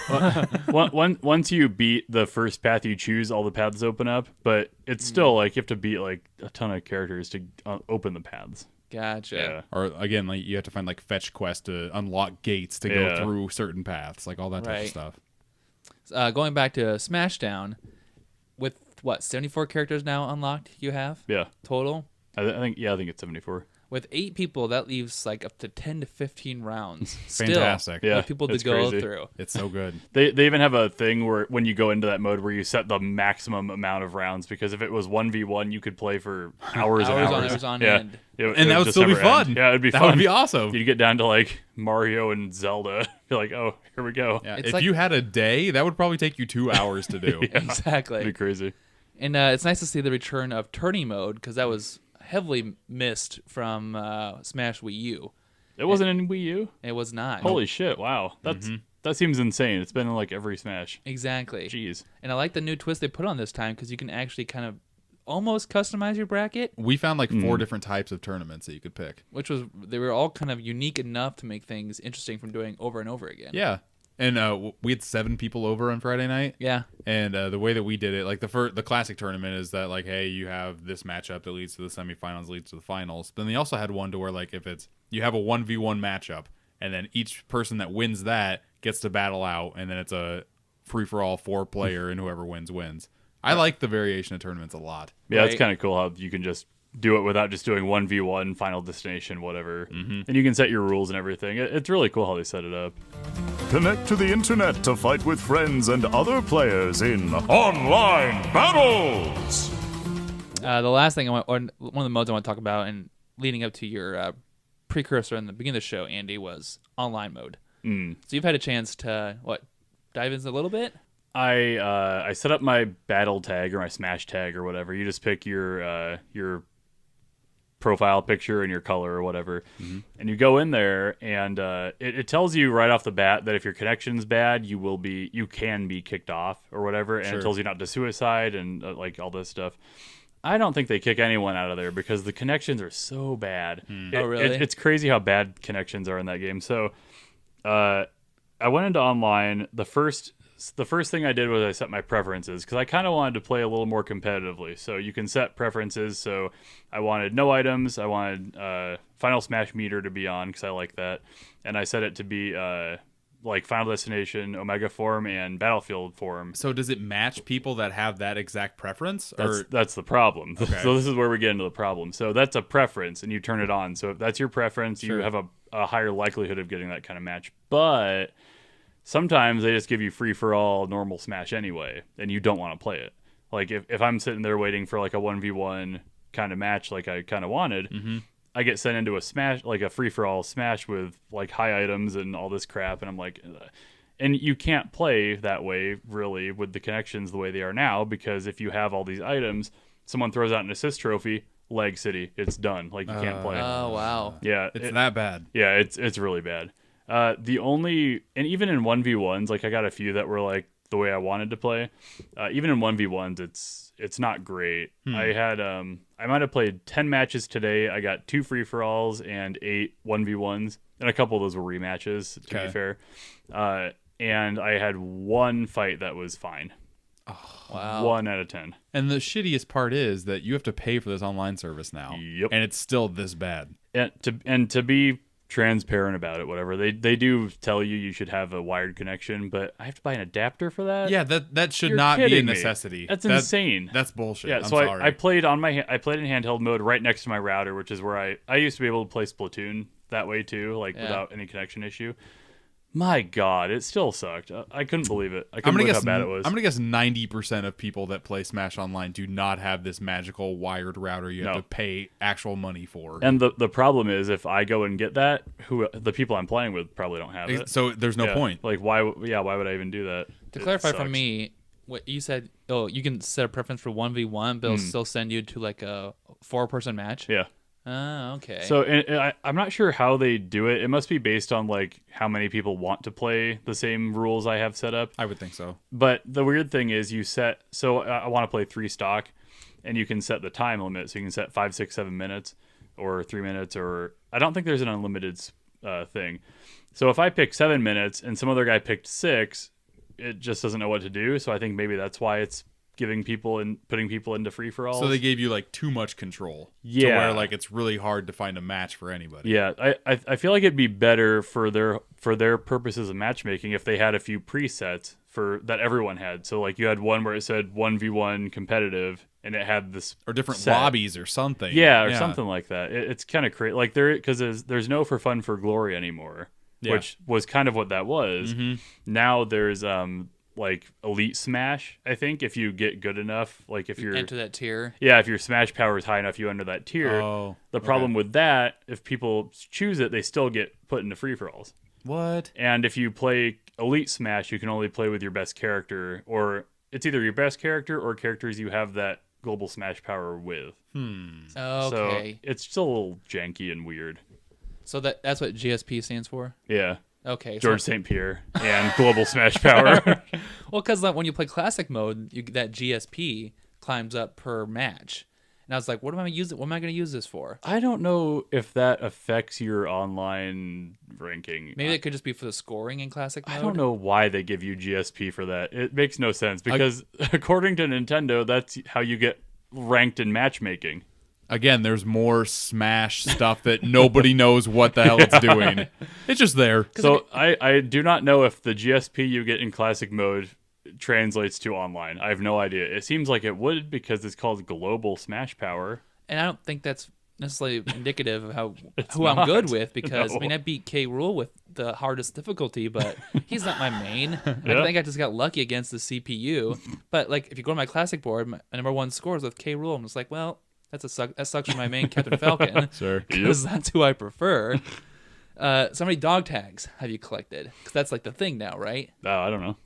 once you beat the first path you choose, all the paths open up. But it's still like you have to beat like a ton of characters to open the paths. Gotcha. Yeah. Or again, like you have to find like fetch quests to unlock gates to go through certain paths, like all that type of stuff. Going back to Smashdown, with what 74 characters now unlocked? You have total. I think it's 74. With 8 people, that leaves like up to 10 to 15 rounds. Fantastic. Still, with people to it's go crazy. through. It's so good. They even have a thing where when you go into that mode where you set the maximum amount of rounds, because if it was 1v1, you could play for hours and hours on end. And that would still be fun. Yeah, it'd be fun. That would be awesome. You'd get down to like Mario and Zelda. You're like, oh, here we go. Yeah, It's if like- you had a day, that would probably take you 2 hours to do. Exactly. It'd be crazy. And it's nice to see the return of tourney mode because that was heavily missed from Smash Wii U. It wasn't in Wii U? It was not. Holy shit, wow. That seems insane. It's been in like every Smash. Exactly. Jeez. And I like the new twist they put on this time because you can actually kind of almost customize your bracket, We found like 4 different types of tournaments that you could pick. they were all kind of unique enough to make things interesting from doing over and over again. Yeah. And we had 7 people over on Friday night. Yeah. And the way that we did it, like the classic tournament is that like, hey, you have this matchup that leads to the semifinals, leads to the finals. Then they also had one to where like if you have a 1v1 matchup, and then each person that wins that gets to battle out, and then it's a free for all 4-player, and whoever wins. I like the variation of tournaments a lot. Yeah, Right. it's kind of cool how you can just do it without just doing 1v1, final destination, whatever. And you can set your rules and everything. It's really cool how they set it up. Connect to the internet to fight with friends and other players in online battles. The last thing one of the modes I want to talk about, and leading up to your precursor in the beginning of the show, Andy, was online mode. So you've had a chance to dive into a little bit. I set up my battle tag or my smash tag or whatever. You just pick your profile picture and your color or whatever, and you go in there, and it tells you right off the bat that if your connection's bad, you can be kicked off or whatever, and it tells you not to suicide and like all this stuff. I don't think they kick anyone out of there because the connections are so bad. Oh, really? It's crazy how bad connections are in that game. So I went into online. The first thing I did was I set my preferences because I kind of wanted to play a little more competitively. So you can set preferences. So I wanted no items. I wanted Final Smash meter to be on because I like that. And I set it to be like Final Destination, Omega form, and Battlefield form. So does it match people that have that exact preference? That's the problem. Okay. So this is where we get into the problem. So that's a preference, and you turn it on. So if that's your preference, you have a higher likelihood of getting that kind of match. But sometimes they just give you free-for-all normal Smash anyway, and you don't want to play it. Like if I'm sitting there waiting for like a 1v1 kind of match like I kind of wanted, I get sent into a smash, like a free for all smash with like high items and all this crap, and I'm like, ugh. And you can't play that way really with the connections the way they are now, because if you have all these items, someone throws out an assist trophy, leg city, it's done. Like you can't play. Oh wow. Yeah, It's that bad. Yeah, it's really bad. The only, and even in 1v1s, like I got a few that were like the way I wanted to play. Even in 1v1s, it's not great. I had I might have played 10 matches today. I got 2 free for alls and 8 1v1s, and a couple of those were rematches. To be fair, and I had 1 fight that was fine. Oh, wow. 1 out of 10. And the shittiest part is that you have to pay for this online service now. Yep. And it's still this bad. And to be transparent about it, whatever, they do tell you should have a wired connection, but I have to buy an adapter for that. Yeah, that should You're not be a kidding me. necessity. That's insane. That's bullshit. Yeah, I'm so sorry. I played on I played in handheld mode right next to my router, which is where I used to be able to play Splatoon that way too, like without any connection issue. My God, it still sucked. I couldn't believe it. I couldn't believe how bad it was. I'm gonna guess 90% of people that play Smash Online do not have this magical wired router you have to pay actual money for. And the problem is, if I go and get that, the people I'm playing with probably don't have it. So there's no point. Like why would I even do that? To clarify for me, what you said, you can set a preference for 1v1, but it'll still send you to like a 4-person match. Yeah. Oh, okay. So I'm not sure how they do it. It must be based on like how many people want to play the same rules I have set up. I would think so. But the weird thing is I want to play 3 stock, and you can set the time limit. So you can set 5, 6, 7 minutes or 3 minutes, or I don't think there's an unlimited thing. So if I pick 7 minutes and some other guy picked 6, it just doesn't know what to do. So I think maybe that's why it's giving people and putting people into free for all. So they gave you like too much control. Yeah. To where like it's really hard to find a match for anybody. Yeah, I feel like it'd be better for their purposes of matchmaking if they had a few presets for that everyone had. So like you had one where it said 1v1 competitive, and it had this or different set. Lobbies or something. Yeah, or something like that. It's kind of crazy. Like because there's no for fun for glory anymore, which was kind of what that was. Now there's like Elite Smash, I think, if you get good enough, like if you're enter that tier. Yeah, if your Smash power is high enough, you enter that tier. Oh, the problem with that, if people choose it, they still get put into free-for-alls. What? And if you play Elite Smash, you can only play with your best character, or it's either your best character or characters you have that global Smash power with. Okay. So it's still a little janky and weird. So that's what GSP stands for? Yeah. Okay. George St. Pierre and global Smash power. Well, because when you play classic mode, that GSP climbs up per match. And I was like, what am I going to use this for? I don't know if that affects your online ranking. Maybe it could just be for the scoring in classic mode. I don't know why they give you GSP for that. It makes no sense because according to Nintendo, that's how you get ranked in matchmaking. Again, there's more Smash stuff that nobody knows what the hell it's doing. It's just there. So I do not know if the GSP you get in classic mode translates to online. I have no idea. It seems like it would because it's called global Smash power. And I don't think that's necessarily indicative of who not. I'm good with, because No. I mean, I beat K. Rool with the hardest difficulty, but he's not my main. I think I just got lucky against the CPU. But like, if you go to my classic board, my number 1 score is with K. Rool. I'm just like, well, that sucks for my main Captain Falcon. Sure. Because that's who I prefer. So many dog tags have you collected? Because that's like the thing now, right? Oh, I don't know.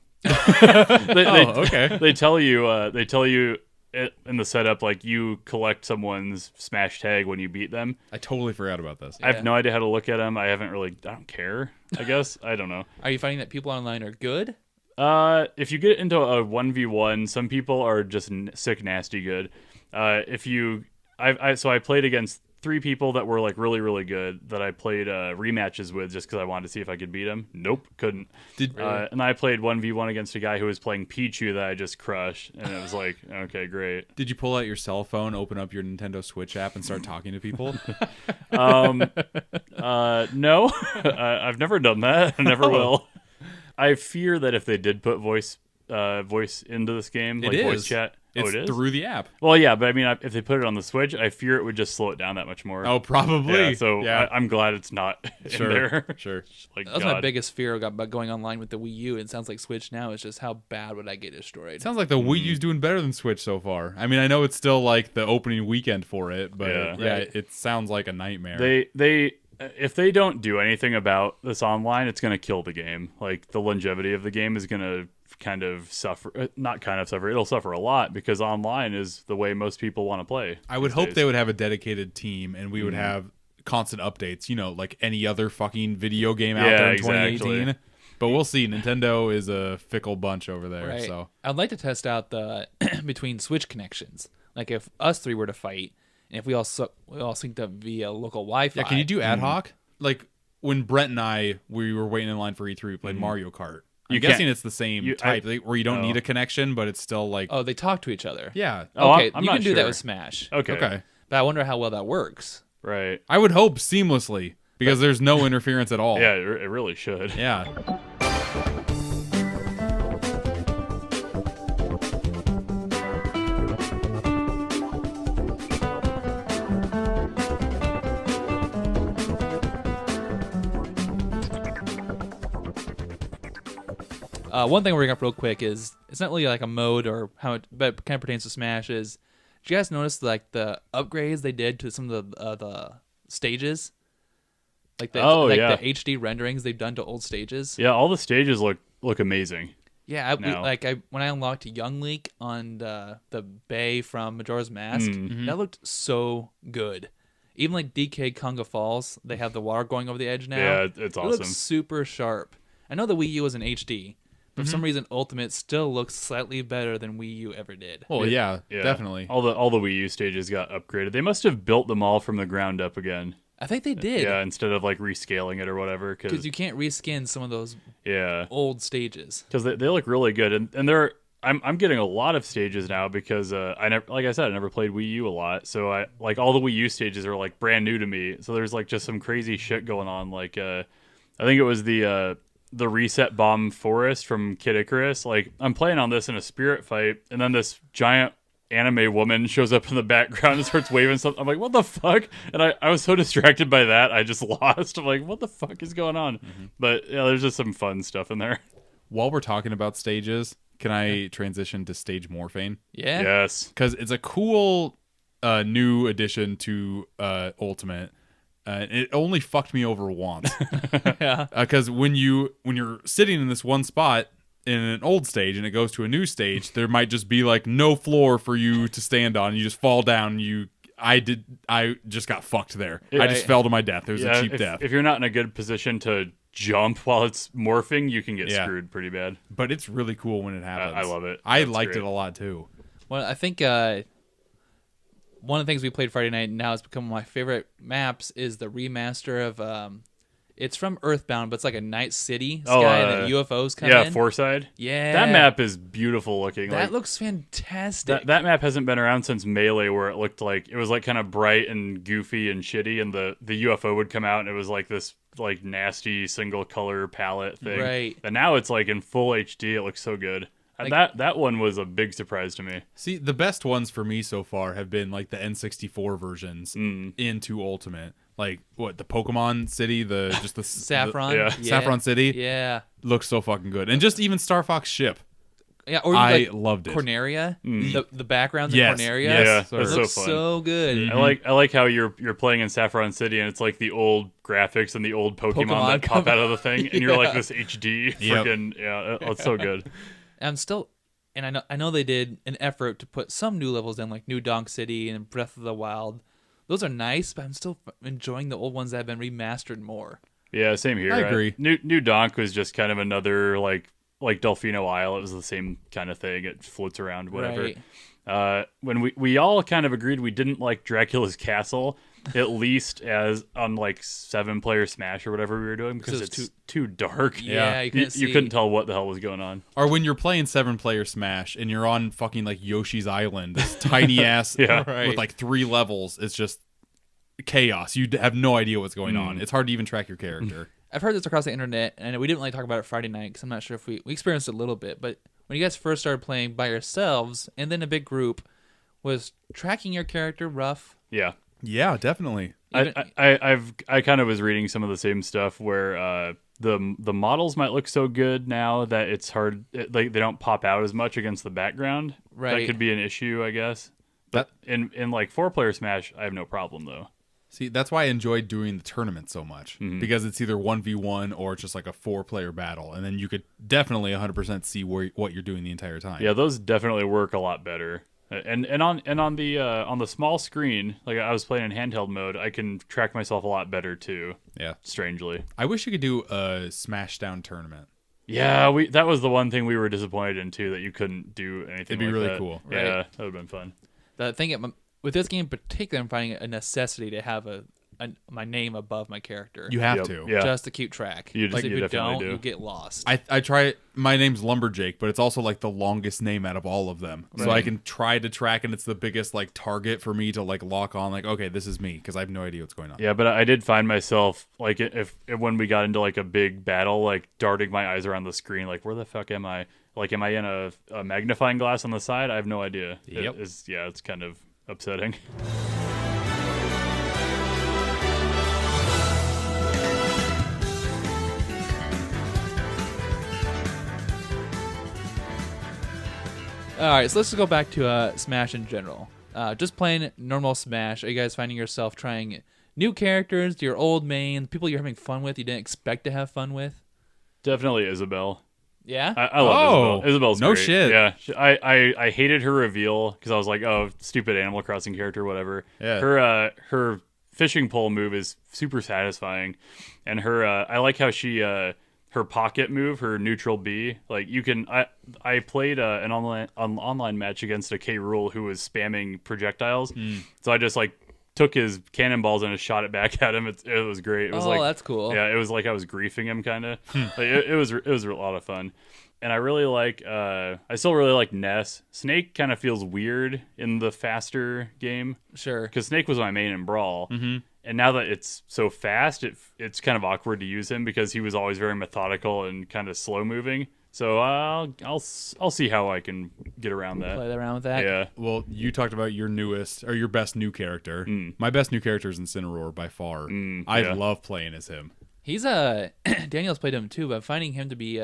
Okay. They tell you in the setup, like you collect someone's Smash tag when you beat them. I totally forgot about this. I have no idea how to look at them. I don't care, I guess. I don't know. Are you finding that people online are good? If you get into a 1v1, some people are just sick, nasty good. I played against 3 people that were like really, really good that I played rematches with just because I wanted to see if I could beat him. Nope, couldn't. And I played 1v1 against a guy who was playing Pichu that I just crushed, and it was like, okay, great. Did you pull out your cell phone, open up your Nintendo Switch app, and start talking to people? No, I've never done that. I never will. I fear that if they did put voice into this game, like voice chat, It's it is? through the app. Well, yeah, but I mean, if they put it on the Switch, I fear it would just slow it down that much more. Oh, probably. Yeah, so yeah. I'm glad it's not in there. Sure. Like, That's God. my biggest fear about going online with the Wii U. It sounds like Switch now is just how bad would I get destroyed. It sounds like the Wii U's doing better than Switch so far. I mean, I know it's still like the opening weekend for it, but yeah, Right. it sounds like a nightmare. They if they don't do anything about this online, it's going to kill the game. Like, the longevity of the game is going to kind of suffer. Not kind of suffer. It'll suffer a lot because online is the way most people want to play. I would these hope days. they would have a dedicated team and we would have constant updates, like any other fucking video game out Yeah, there in exactly. 2018. But we'll see. Nintendo is a fickle bunch over there. Right. So I'd like to test out the between Switch connections. Like if us three were to fight, and if we all synced up via local Wi-Fi. yeah, can you do ad hoc? Like when Brent and we were waiting in line for E3, we played Mario Kart. I'm You guessing can't- it's the same type, where you don't need a connection, but it's still like Oh, they talk to each other. yeah. Oh, Okay, I'm you not can do that sure. with Smash. Okay. But I wonder how well that works. Right. I would hope seamlessly because there's no interference at all. Yeah, it really should. Yeah. One thing we're bring up real quick is it's not really like a mode or how it, but it kind of pertains to Smash. Is did you guys notice like the upgrades they did to some of the stages? Like the yeah. the HD renderings they've done to old stages. Yeah, all the stages look amazing. Yeah, now. when I unlocked Young Link on the Bay from Majora's Mask, that looked so good. Even like DK Conga Falls, they have the water going over the edge now. Yeah, it's It awesome. looks super sharp. I know the Wii U was in HD, but for some reason Ultimate still looks slightly better than Wii U ever did. Well, yeah, Yeah. definitely. All the Wii U stages got upgraded. They must have built them all from the ground up again. I think they did. Yeah, instead of like rescaling it or whatever. Because you can't reskin some of those Yeah, old stages. because they look really good, and they're. I'm getting a lot of stages now because I never, like I said, I never played Wii U a lot, so I like all the Wii U stages are like brand new to me. So there's like just some crazy shit going on. Like I think it was the reset bomb forest from Kid Icarus. Like I'm playing on this in a spirit fight, and then this giant anime woman shows up in the background and starts waving something. I'm like, what the fuck? And I was so distracted by that, I just lost. I'm like, what the fuck is going on? But yeah, there's just some fun stuff in there. While we're talking about stages, can I transition to stage morphine? Yeah. Yes. Because it's a cool new addition to Ultimate. It only fucked me over once. Yeah. Because when you're sitting in this one spot in an old stage and it goes to a new stage, there might just be like no floor for you to stand on. You just fall down. I just got fucked there. I just fell to my death. It was a cheap death. If you're not in a good position to jump while it's morphing, you can get Yeah. screwed pretty bad. But it's really cool when it happens. I love it. I That's liked great. it a lot too. Well, I think one of the things we played Friday night and now has become my favorite maps is the remaster of it's from Earthbound, but it's like a night city sky and the UFOs come Yeah, in. Forside. Yeah. That map is beautiful looking. That like, looks fantastic. that map hasn't been around since Melee, where it looked like it was like kind of bright and goofy and shitty, and the UFO would come out and it was like this like nasty single color palette thing. Right. And now it's like in full HD. It looks so good. That one was a big surprise to me. See, the best ones for me so far have been like the N64 versions into Ultimate. Like what the Pokemon City, the Saffron. yeah. Saffron City Yeah. looks so fucking good, and just even Star Fox Ship. Yeah, or I like loved it. Corneria, the backgrounds Yes, in Corneria. yes, Yeah, sir. that's It looks so fun. so good. I like how you're playing in Saffron City and it's like the old graphics and the old Pokemon that pop out of the thing, and you're like this HD Yep. freaking it's so good. I'm still, and I know they did an effort to put some new levels in, like New Donk City and Breath of the Wild. Those are nice, but I'm still enjoying the old ones that have been remastered more. Yeah, same here. I agree. New Donk was just kind of another like Delfino Isle. It was the same kind of thing. It floats around, whatever. Right. When we all kind of agreed we didn't like Dracula's Castle, at least as on like 7-player Smash or whatever we were doing, because it's it's too dark. Yeah, you couldn't you see. couldn't tell what the hell was going on. Or when you're playing 7-player Smash and you're on fucking like Yoshi's Island, this tiny ass Yeah. with like 3 levels, it's just chaos. You have no idea what's going on. It's hard to even track your character. I've heard this across the internet, and we didn't really talk about it Friday night because I'm not sure if we experienced it a little bit. But when you guys first started playing by yourselves and then a big group, was tracking your character rough? Yeah. Yeah, definitely. I kind of was reading some of the same stuff where the models might look so good now that it's hard, like they don't pop out as much against the background. Right. That could be an issue, I guess. But in like 4-player Smash, I have no problem though. See, that's why I enjoyed doing the tournament so much, because it's either 1v1 or it's just like a 4-player battle, and then you could definitely 100% see what you're doing the entire time. Yeah, those definitely work a lot better. And on the small screen, like I was playing in handheld mode, I can track myself a lot better too. Yeah. Strangely. I wish you could do a Smashdown tournament. Yeah, that was the one thing we were disappointed in too, that you couldn't do anything. It'd be like really that. cool. Yeah, Right. that would have been fun. The thing with this game in particular, I'm finding a necessity to have my name above my character. You have Yep. to. Yeah. Just to keep track. You Because if you definitely don't, do. you get lost. I try. My name's Lumberjake, but it's also like the longest name out of all of them. So I can try to track, and it's the biggest like target for me to like lock on. Like, okay, this is me, because I have no idea what's going on. Yeah, but I did find myself like if when we got into like a big battle, like darting my eyes around the screen, like where the fuck am I? Like, am I in a magnifying glass on the side? I have no idea. Yep. It's kind of upsetting. All right, so let's just go back to Smash in general. Just playing normal Smash. Are you guys finding yourself trying new characters, your old main, people you're having fun with, you didn't expect to have fun with? Definitely Isabelle. Yeah? I love Isabelle. Isabelle's no great. shit. Yeah, I hated her reveal because I was like, oh, stupid Animal Crossing character, whatever. Yeah. Her fishing pole move is super satisfying, and her I like how she her pocket move, her neutral B. Like you can, I played an online match against a K. Rool who was spamming projectiles, so I just like took his cannonballs and just shot it back at him. It was great. It was that's cool. Yeah, it was like I was griefing him kind of. Like, it was a lot of fun, and I really like. I still really like Ness. Snake kind of feels weird in the faster game. Sure. Because Snake was my main in Brawl. And now that it's so fast, it's kind of awkward to use him because he was always very methodical and kind of slow moving. So I'll see how I can get around that. Play around with that. Yeah. Well, you talked about your newest or your best new character. My best new character is Incineroar by far. I yeah. love playing as him. He's Daniel's played him too, but finding him to be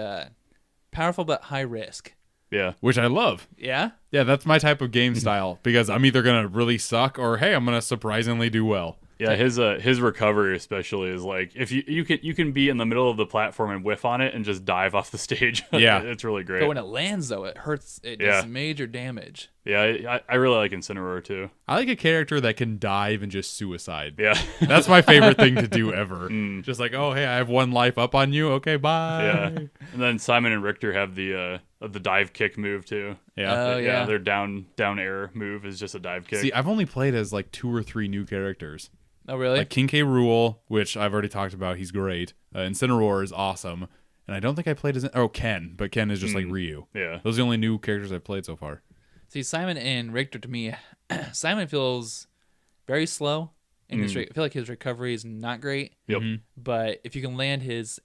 powerful but high risk. Yeah. Which I love. Yeah? Yeah, that's my type of game style, because I'm either going to really suck or, hey, I'm going to surprisingly do well. Yeah, his recovery especially is like if you can be in the middle of the platform and whiff on it and just dive off the stage. Yeah. It's really great. But when it lands, though, it hurts. It does major damage. Yeah, I really like Incineroar too. I like a character that can dive and just suicide. Yeah. That's my favorite thing to do ever. Just like, oh, hey, I have one life up on you. Okay, bye. Yeah. And then Simon and Richter have the dive kick move too. Yeah. Oh, yeah. Their down air move is just a dive kick. See, I've only played as like 2 or 3 new characters. Oh, really? Like King K. Rool, which I've already talked about. He's great. Incineroar is awesome. And I don't think I played as... Oh, Ken. But Ken is just like Ryu. Yeah. Those are the only new characters I've played so far. See, Simon and Richter, to me, Simon feels very slow. And I feel like his recovery is not great. Yep. But if you can land his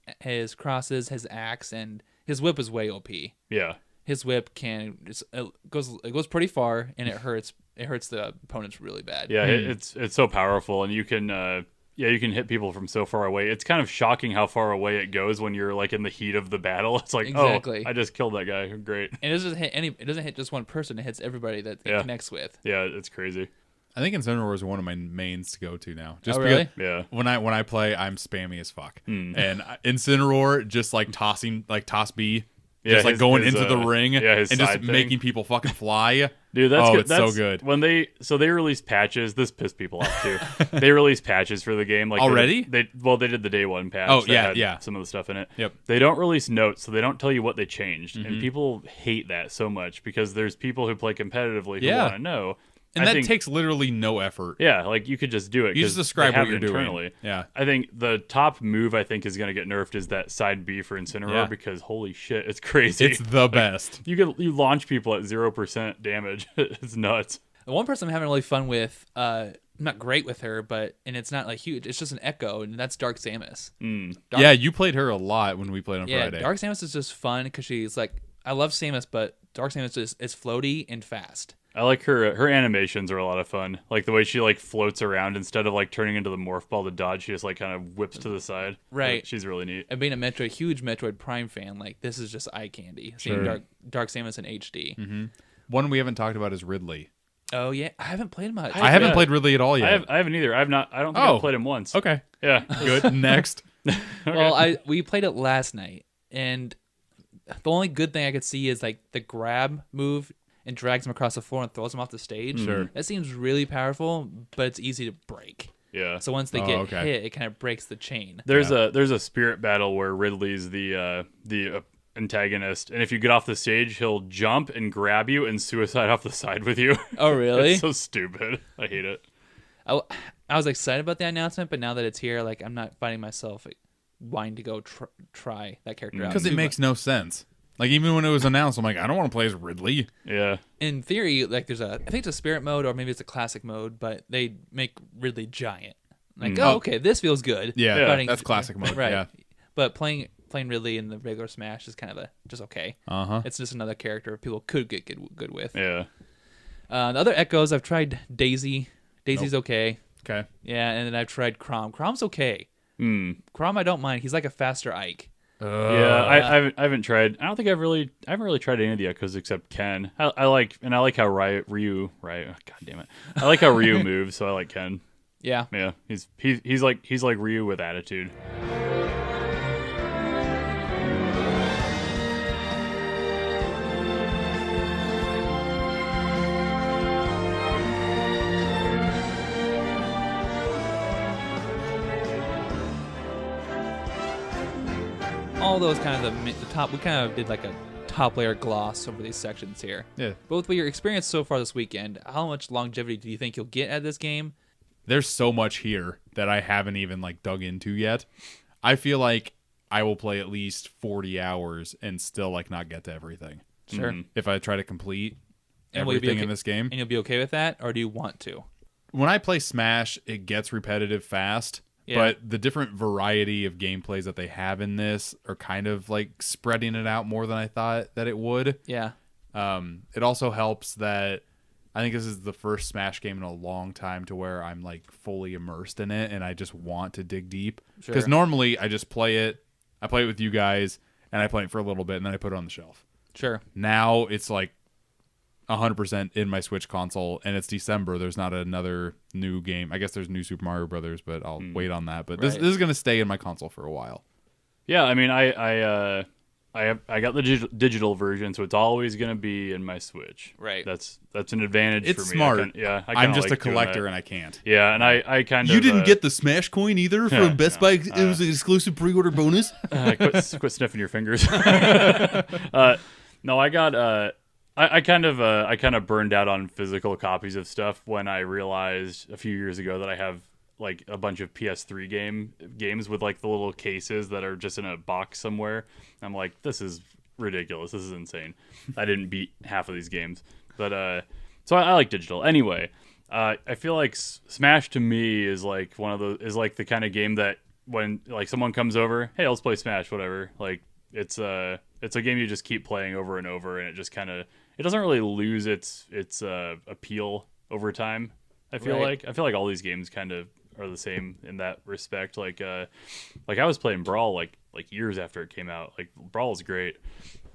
crosses, his axe, and his whip is way OP. Yeah. His whip it goes pretty far, and it hurts. It hurts the opponents really bad. Yeah, it's so powerful, and you can you can hit people from so far away. It's kind of shocking how far away it goes when you're like in the heat of the battle. It's like, Exactly. oh, I just killed that guy. Great. And it doesn't hit it doesn't hit just one person. It hits everybody that it connects with. Yeah, it's crazy. I think Incineroar is one of my mains to go to now. Just really? because Yeah. when I play, I'm spammy as fuck. And Incineroar, just like toss B. Yeah, Just like his- going his, into the ring yeah, his and just side thing. making people fucking fly. Dude, that's good. It's That's so good. When they released patches, this pissed people off too. They released patches for the game like Already? They did the day one patch. Oh, that yeah, had yeah. some of the stuff in it. Yep. They don't release notes, so they don't tell you what they changed, and people hate that so much because there's people who play competitively who Yeah. want to know. And I that think, takes literally no effort. yeah, like you could just do it. You just 'cause describe they what have you're it doing. internally. Yeah. I think the top move I think is going to get nerfed is that side B for Incineroar Yeah. because holy shit, it's crazy. It's the best. You launch people at 0% damage. It's nuts. The one person I'm having really fun with, I'm not great with her, and it's not like huge. It's just an Echo, and that's Dark Samus. Yeah, you played her a lot when we played on Yeah, Friday. Dark Samus is just fun because she's like I love Samus, but Dark Samus is floaty and fast. I like her animations are a lot of fun. Like the way she like floats around instead of like turning into the morph ball to dodge, she just like kind of whips to the side. Right. She's really neat. And being a huge Metroid Prime fan, like this is just eye candy. Seeing Dark Samus in HD. Mm-hmm. One we haven't talked about is Ridley. Oh yeah, I haven't played much. I haven't played Ridley at all yet. I haven't either. I don't think I've played him once. Okay. Yeah. Good. Next. Okay. Well, we played it last night, and the only good thing I could see is like the grab move and drags him across the floor and throws him off the stage. Sure. That seems really powerful, but it's easy to break. Yeah. So once they get hit, it kind of breaks the chain. There's a spirit battle where Ridley's the antagonist, and if you get off the stage, he'll jump and grab you and suicide off the side with you. Oh, really? It's so stupid. I hate it. I was excited about the announcement, but now that it's here, like I'm not finding myself wanting to go try that character out. Because it makes no sense. Like, even when it was announced, I'm like, I don't want to play as Ridley. Yeah. In theory, like I think it's a spirit mode or maybe it's a classic mode, but they make Ridley giant. Like, okay, this feels good. Yeah, that's classic mode. Right. Yeah. But playing Ridley in the regular Smash is kind of just okay. It's just another character people could get good with. Yeah. The other Echoes, I've tried Daisy. Daisy's okay. Okay. Yeah, and then I've tried Chrom. Chrom's okay. Chrom I don't mind. He's like a faster Ike. Yeah, I haven't tried. I haven't really tried any of the Echoes except Ken. I like how Ryu. God damn it! I like how Ryu moves, so I like Ken. Yeah. Yeah. He's like Ryu with attitude. All those kind of the top. We kind of did like a top layer gloss over these sections here. Yeah. But with your experience so far this weekend, how much longevity do you think you'll get at this game? There's so much here that I haven't even like dug into yet. I feel like I will play at least 40 hours and still like not get to everything. Sure. If I try to complete And will you be everything okay- in this game. And you'll be okay with that, or do you want to? When I play Smash, it gets repetitive fast. Yeah. But the different variety of gameplays that they have in this are kind of like spreading it out more than I thought that it would. Yeah. It also helps that I think this is the first Smash game in a long time to where I'm like fully immersed in it and I just want to dig deep. Because normally I just play it. I play it with you guys and I play it for a little bit and then I put it on the shelf. Sure. Now it's like 100% in my Switch console, and it's December. There's not another new game. I guess there's new Super Mario Brothers, but I'll wait on that. But this is going to stay in my console for a while. Yeah, I mean, I got the digital version, so it's always going to be in my Switch. Right. That's an advantage It's for me. smart. I'm just a collector, and I can't. Yeah, and I kind of. You didn't get the Smash coin either from Best Buy. It was an exclusive pre-order bonus. Quit sniffing your fingers. No, I got. I kind of burned out on physical copies of stuff when I realized a few years ago that I have like a bunch of PS3 games with like the little cases that are just in a box somewhere. I'm like, this is ridiculous. This is insane. I didn't beat half of these games, but so I like digital anyway. I feel like Smash to me is like the kind of game that when like someone comes over, hey, let's play Smash, whatever. Like it's a game you just keep playing over and over, and it just kind of. It doesn't really lose its appeal over time. I feel like all these games kind of are the same in that respect. Like I was playing Brawl like years after it came out. Like Brawl is great,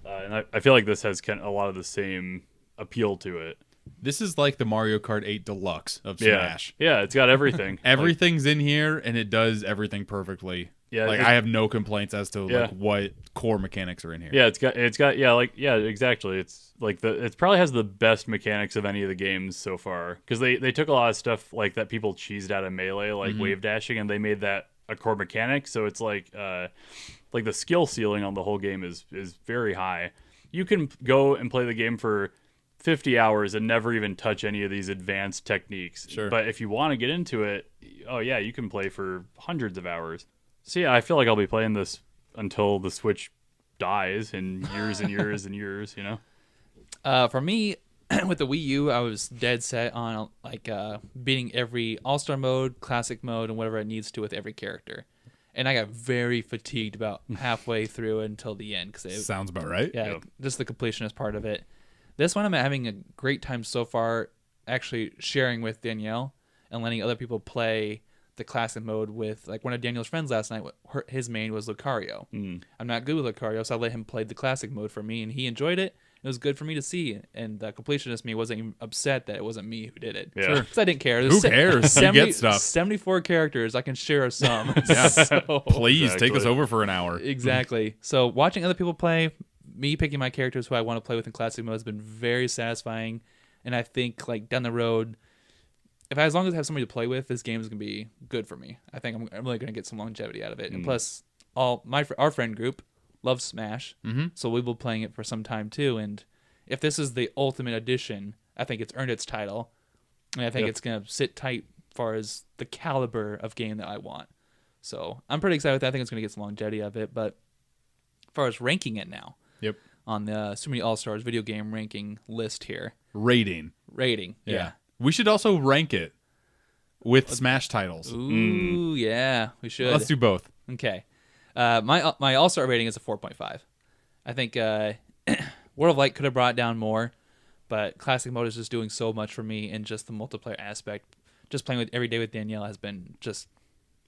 and I feel like this has kind of a lot of the same appeal to it. This is like the Mario Kart 8 Deluxe of Smash. Yeah, it's got everything. Everything's in here, and it does everything perfectly. Yeah, like I have no complaints as to like what core mechanics are in here. Yeah, it's got exactly. It's like it probably has the best mechanics of any of the games so far because they took a lot of stuff like that people cheesed out of Melee, like wave dashing, and they made that a core mechanic. So it's like the skill ceiling on the whole game is very high. You can go and play the game for 50 hours and never even touch any of these advanced techniques. Sure. But if you want to get into it, you can play for hundreds of hours. So yeah, I feel like I'll be playing this until the Switch dies in years and years and years, you know? For me, with the Wii U, I was dead set on like beating every All-Star mode, Classic mode, and whatever it needs to with every character. and I got very fatigued about halfway through until the end because Sounds about right. yeah, just the completionist part of it. This one I'm having a great time so far, actually sharing with Danielle and letting other people play the classic mode with, like, one of Daniel's friends last night. His main was Lucario. I'm not good with Lucario, so I let him play the classic mode for me, and he enjoyed it. It was good for me to see, and the completionist me wasn't even upset that it wasn't me who did it. Yeah. Because I didn't care. Who cares? You get stuff. 74 characters. I can share some. Yeah. So- Please take us Exactly. over for an hour. Exactly. So watching other people play, me picking my characters who I want to play with in classic mode has been very satisfying. And I think, like, down the road, as long as I have somebody to play with, this game is going to be good for me. I think I'm really going to get some longevity out of it. And plus, our friend group loves Smash, so we will be playing it for some time too. And if this is the ultimate edition, I think it's earned its title, and I think it's going to sit tight as far as the caliber of game that I want. So I'm pretty excited with that. I think it's going to get some longevity of it. But as far as ranking it now, on the Super Many All-Stars video game ranking list here, Rating. yeah. We should also rank it with Smash titles. Ooh, yeah, we should. Let's do both. Okay. My All-Star rating is a 4.5. I think World of Light could have brought it down more, but Classic Mode is just doing so much for me, and just the multiplayer aspect. Just playing with every day with Danielle has been just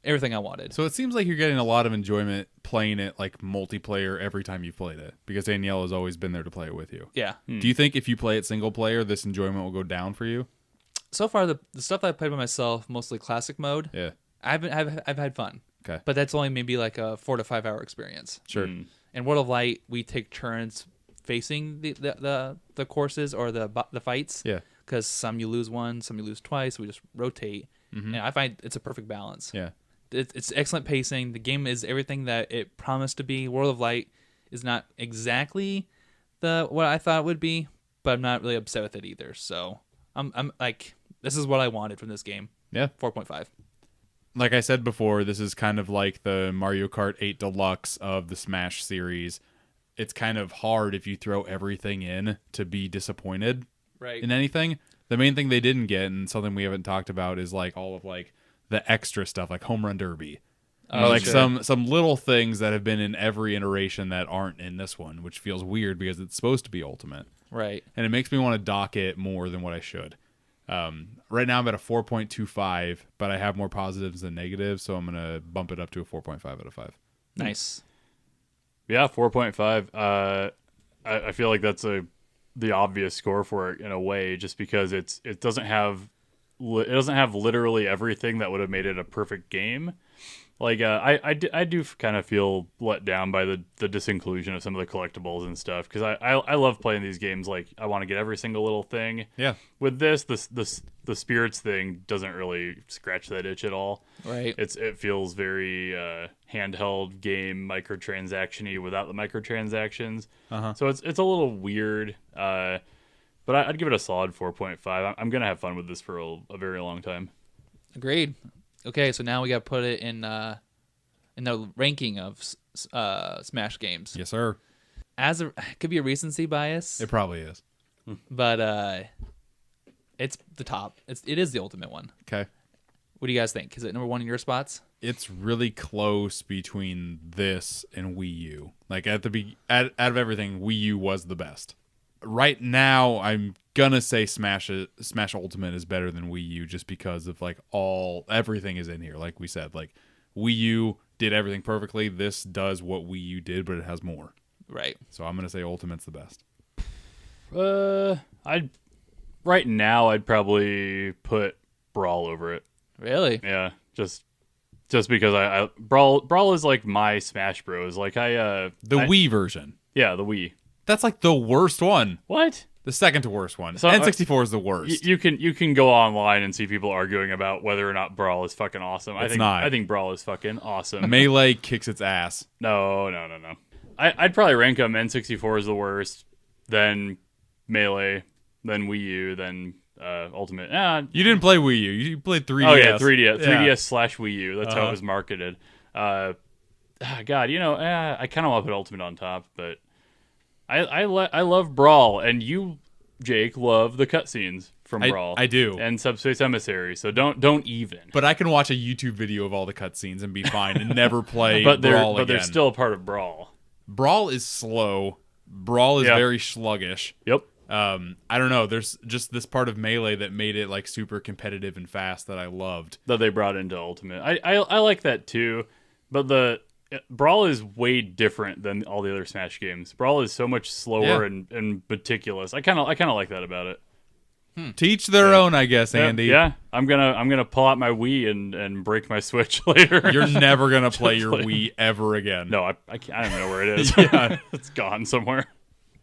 everything I wanted. So it seems like you're getting a lot of enjoyment playing it like multiplayer every time you've played it, because Danielle has always been there to play it with you. Yeah. Do you think if you play it single player, this enjoyment will go down for you? So far, the stuff that I played by myself, mostly Classic Mode, Yeah. I've had fun. Okay. But that's only maybe like a 4 to 5 hour experience. Sure. In World of Light, we take turns facing the courses or the fights. Yeah. Because some you lose once, some you lose twice. We just rotate, and I find it's a perfect balance. Yeah. It's excellent pacing. The game is everything that it promised to be. World of Light is not exactly what I thought it would be, but I'm not really upset with it either. So I'm like, this is what I wanted from this game. Yeah. 4.5. Like I said before, this is kind of like the Mario Kart 8 Deluxe of the Smash series. It's kind of hard if you throw everything in to be disappointed in anything. The main thing they didn't get, and something we haven't talked about, is like all of like the extra stuff, like Home Run Derby. Or like some little things that have been in every iteration that aren't in this one, which feels weird because it's supposed to be Ultimate. Right. And it makes me want to dock it more than what I should. Right now I'm at a 4.25, but I have more positives than negatives, so I'm going to bump it up to a 4.5 out of 5. Nice. Yeah, 4.5. I feel like that's the obvious score for it in a way, just because it doesn't have literally everything that would have made it a perfect game. Like I do kind of feel let down by the disinclusion of some of the collectibles and stuff, because I love playing these games. Like, I want to get every single little thing. Yeah. With this, the spirits thing doesn't really scratch that itch at all. Right. It feels very handheld game, microtransaction-y without the microtransactions. So it's a little weird. But I'd give it a solid 4.5. I'm gonna have fun with this for a very long time. Agreed. Okay, so now we got to put it in the ranking of Smash games. Yes, sir. It could be a recency bias. It probably is. But it's the top. It is the ultimate one. Okay. What do you guys think? Is it number one in your spots? It's really close between this and Wii U. Like out of everything, Wii U was the best. Right now, I'm gonna say Smash Ultimate is better than Wii U, just because of like everything is in here. Like we said, like Wii U did everything perfectly. This does what Wii U did, but it has more. Right. So I'm gonna say Ultimate's the best. Right now I'd probably put Brawl over it. Really? Yeah, just because I Brawl is like my Smash Bros. Like the Wii version. Yeah, the Wii. That's like the worst one. What? The second to worst one. So, N64 is the worst. You can go online and see people arguing about whether or not Brawl is fucking awesome. I think Brawl is fucking awesome. Melee kicks its ass. No. I'd probably rank them. N64 is the worst, then Melee, then Wii U, then Ultimate. You didn't play Wii U. You played 3DS. Oh yeah, 3DS / Wii U. That's how it was marketed. God, I kind of want to put Ultimate on top, but I love Brawl, and you Jake, love the cutscenes from Brawl. I do. And Subspace Emissary, so don't even. But I can watch a YouTube video of all the cutscenes and be fine and never play but Brawl they're again. still a part of Brawl. Brawl is slow. Brawl is very sluggish. Yep. I don't know. There's just this part of Melee that made it like super competitive and fast that I loved. That they brought into Ultimate. I like that too, but Brawl is way different than all the other Smash games. Brawl is so much slower and meticulous. I kind of like that about it. Teach their own, I guess, Andy. Yeah, I'm gonna pull out my Wii and break my Switch later. You're never gonna play your Wii ever again. No, I can't. I don't even know where it is. It's gone somewhere.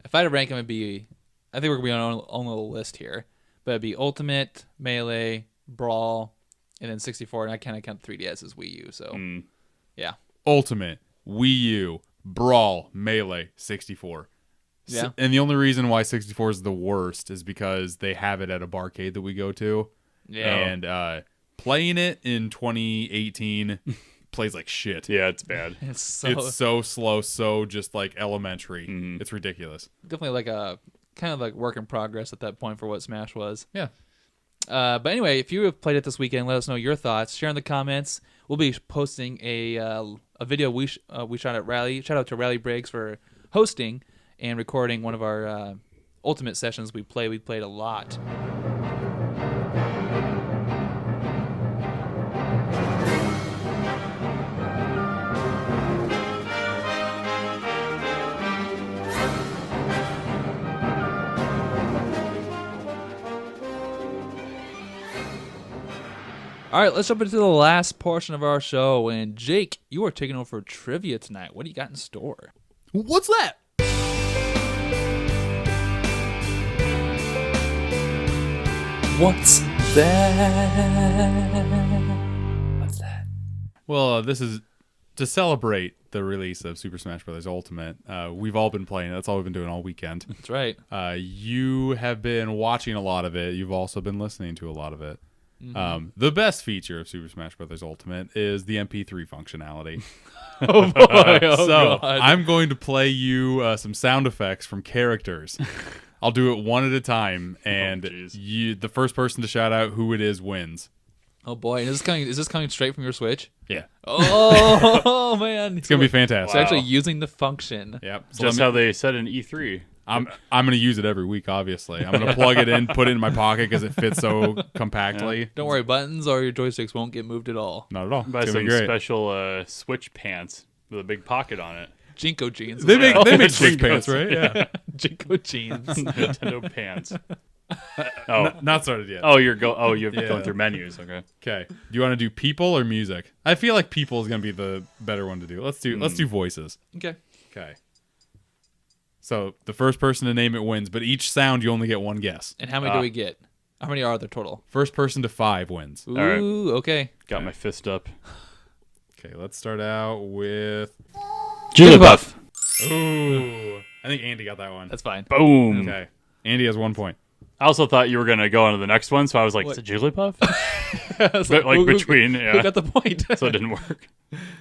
If I had to rank them, it'd be. I think we're gonna be on our own little list here, but it'd be Ultimate, Melee, Brawl, and then 64. And I kind of count 3DS as Wii U. So, yeah. Ultimate, Wii U, Brawl, Melee, 64. Yeah. And the only reason why 64 is the worst is because they have it at a barcade that we go to. Yeah. And playing it in 2018 plays like shit. Yeah, it's bad. It's so slow, so just like elementary. It's ridiculous. Definitely like a kind of like work in progress at that point for what Smash was. Yeah. But anyway, if you have played it this weekend, let us know your thoughts. Share in the comments. We'll be posting a video we shot at Rally. Shout out to Rally Briggs for hosting and recording one of our Ultimate sessions we played. We played a lot. All right, let's jump into the last portion of our show. And Jake, you are taking over trivia tonight. What do you got in store? What's that? What's that? What's that? Well, this is to celebrate the release of Super Smash Bros. Ultimate. We've all been playing it. That's all we've been doing all weekend. That's right. You have been watching a lot of it. You've also been listening to a lot of it. The best feature of Super Smash Bros. Ultimate is the MP3 functionality. Oh boy! Oh So God. I'm going to play you some sound effects from characters. I'll do it one at a time, and the first person to shout out who it is wins. Oh boy! And is this coming straight from your Switch? Yeah. Oh man! It's gonna be fantastic. It's actually using the function. Yep. So Just how they said in E3. I'm gonna use it every week. Obviously, I'm gonna plug it in, put it in my pocket because it fits so compactly. Don't worry, buttons or your joysticks won't get moved at all. Not at all. Buy It's gonna some be great. special Switch pants with a big pocket on it. Jinko jeans. They make Jinkos. Switch pants, right? Yeah. Jinko jeans. Nintendo pants. Oh, Not started yet. you're going through menus. Okay. Okay. Do you want to do people or music? I feel like people is gonna be the better one to do. Let's do voices. Okay. Okay. So the first person to name it wins, but each sound you only get one guess. And how many do we get? How many are there total? First person to 5 wins. Ooh, right. okay. Got my fist up. Okay, let's start out with. Jigglypuff. Ooh, I think Andy got that one. That's fine. Boom. Okay, Andy has 1 point. I also thought you were gonna go on to the next one, so I was like, What? "Is it Jigglypuff?" I was But like who between, yeah. got the point? So it didn't work.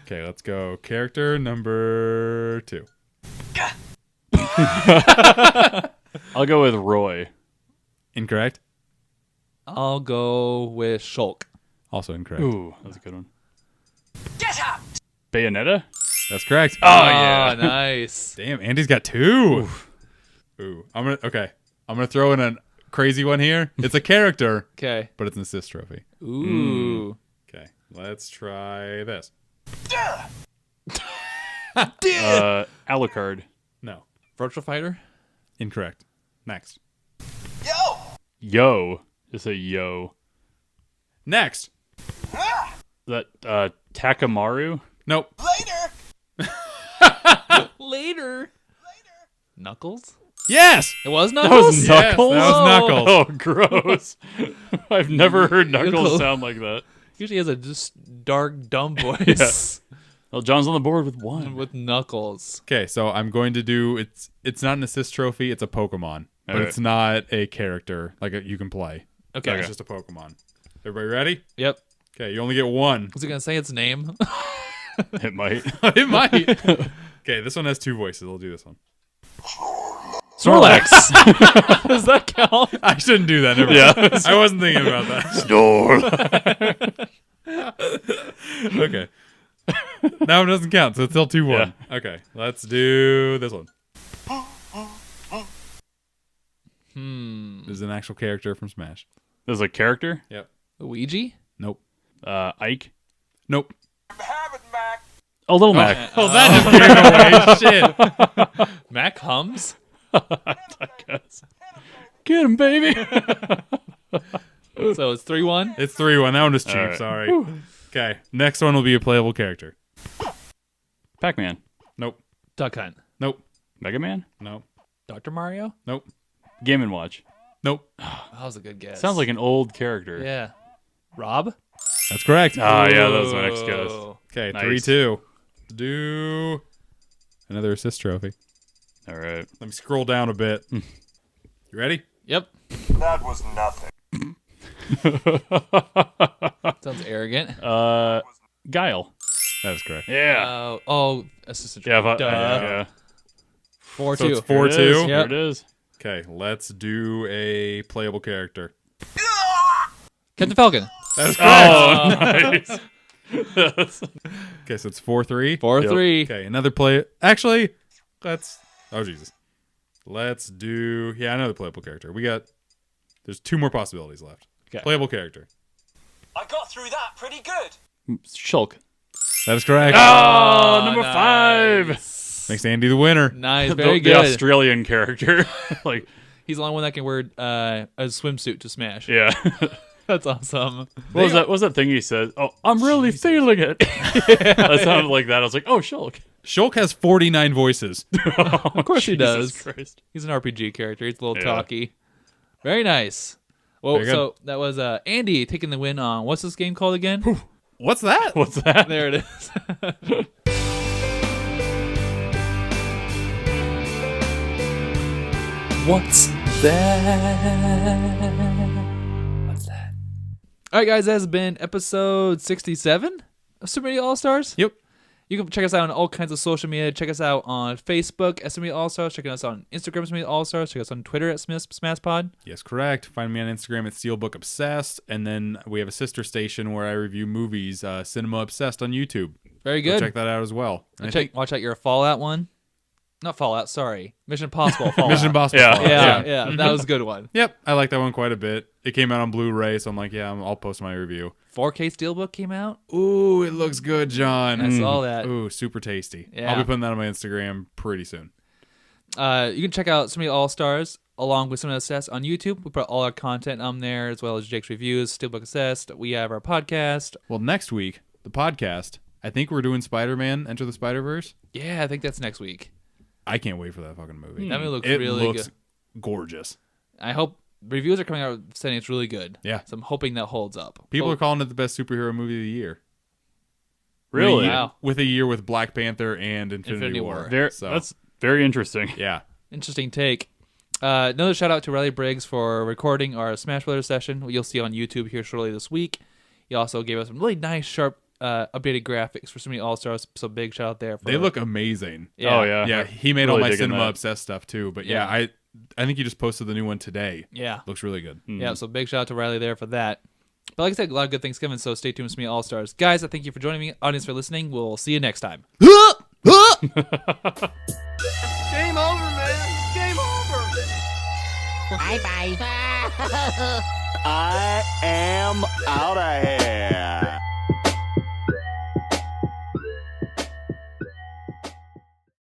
Okay, let's go. Character number 2. I'll go with Roy. Incorrect. I'll go with Shulk. Also incorrect. Ooh, that's a good one. Get out. Bayonetta. That's correct. Oh yeah. Nice. Damn, Andy's got 2. Ooh, I'm gonna throw in a crazy one here. It's a character, Okay. but it's an assist trophy. Ooh. Okay, let's try this. Alucard. No, Virtual Fighter? incorrect. Next. Yo. Just a yo. Next. Is that Takamaru? Nope. Later. Knuckles? Yes. It was That Knuckles? was Yes, Knuckles. that was Knuckles. Oh, gross! I've never heard Knuckles Knuckles. sound like that. Usually has a just dark, dumb voice. Well, John's on the board with 1. With Knuckles. Okay, so I'm going to do it's not an assist trophy. It's a Pokemon, but Alright. it's not a character you can play. Okay. It's just a Pokemon. Everybody ready? Yep. Okay, you only get 1. Was he going to say its name? It might. It might. Okay, this one has 2 voices. I'll do this one. Snorlax. Does that count? I shouldn't do that. Never Yeah. mind. I wasn't thinking about that. Okay. That one doesn't count, so it's still 2-1. Okay, let's do this one. This is an actual character from Smash. There's a character. Yep. Luigi? Nope. Ike. Nope. Oh, Little Mac. Oh, that just gave away. Shit. Mac hums? I guess. Get him, baby. So it's 3-1? It's 3-1. That one was cheap. right. Sorry. Okay. Next one will be a playable character. Pac-Man. Nope. Duck Hunt. Nope. Mega Man. Nope. Dr. Mario? Nope. Game & Watch. Nope. That was a good guess. Sounds like an old character. Yeah. Rob? That's correct. Ah, yeah, that was my next guess. Okay, Nice. 3-2. Do another assist trophy. All right. Let me scroll down a bit. You ready? Yep. That was nothing. Sounds arrogant. Guile. That is correct. Yeah. Assistant. Yeah. Duh. Yeah. 4-2. So it's Here it 4-2. is. Yep. Here it is. Okay, let's do a playable character. Captain Falcon. That is correct. Oh, nice. Okay, so it's 4-3. 4-3. Okay, another play. Actually, let's. Oh Jesus. Let's do another playable character. There's 2 more possibilities left. Okay. Playable character. I got through that pretty good. Shulk. That is correct. Oh, number 5. Makes Andy the winner. Nice. Very The good. Australian character. Like, He's the only one that can wear a swimsuit to Smash. yeah. That's awesome. What was that thing he said? Oh, I'm really feeling it. That sounded like that. I was like, oh, Shulk. Shulk has 49 voices. Of course he does. Jesus Christ. He's an RPG character. He's a little Yeah. talky. Very nice. Well, Very good. so that was Andy taking the win on what's this game called again? What's that? What's that? There it is. What's that? What's that? All right, guys, that has been episode 67 of Super Media All Stars. Yep. You can check us out on all kinds of social media. Check us out on Facebook at Super Media All Stars. Check us out on Instagram at Super Media All Stars. Check us on Twitter at SmashPod. Yes, correct. Find me on Instagram at Steelbook Obsessed, and then we have a sister station where I review movies, Cinema Obsessed on YouTube. Very Go good. check that out as well. And I Watch out your Fallout one. Not Fallout, sorry. Mission Impossible Fallout. Mission Impossible. Yeah. Fallout. Yeah, that was a good one. Yep, I like that one quite a bit. It came out on Blu-ray, so I'm like, I'll post my review. 4K Steelbook came out. Ooh, it looks good, John. I saw that. Ooh, super tasty. Yeah. I'll be putting that on my Instagram pretty soon. You can check out Super Media All Stars along with some of the Assessed on YouTube. We put all our content on there, as well as Jake's reviews, Steelbook Assessed. We have our podcast. Well, next week, the podcast, I think we're doing Spider-Man Enter the Spider-Verse. Yeah, I think that's next week. I can't wait for that fucking movie. That movie looks It really looks good. gorgeous. I hope reviews are coming out saying it's really good. Yeah. So I'm hoping that holds up. People are calling it the best superhero movie of the year. Really? Wow. With a year with Black Panther and Infinity War. So, That's very interesting. yeah. Interesting take. Another shout out to Riley Briggs for recording our Smash Brothers session. You'll see on YouTube here shortly this week. He also gave us some really nice, sharp, updated graphics for so many All Stars. So big shout out there. They look amazing. Yeah. Oh, yeah. Yeah, he made all Really my digging Cinema that. Obsessed stuff too. But Yeah. I think you just posted the new one today. Yeah. Looks really good. Yeah, so big shout out to Riley there for that. But like I said, a lot of good things coming, so stay tuned for me All Stars. Guys, I thank you for joining me. Audience for listening. We'll see you next time. Game over, man. Game over. Bye-bye. I am out of here.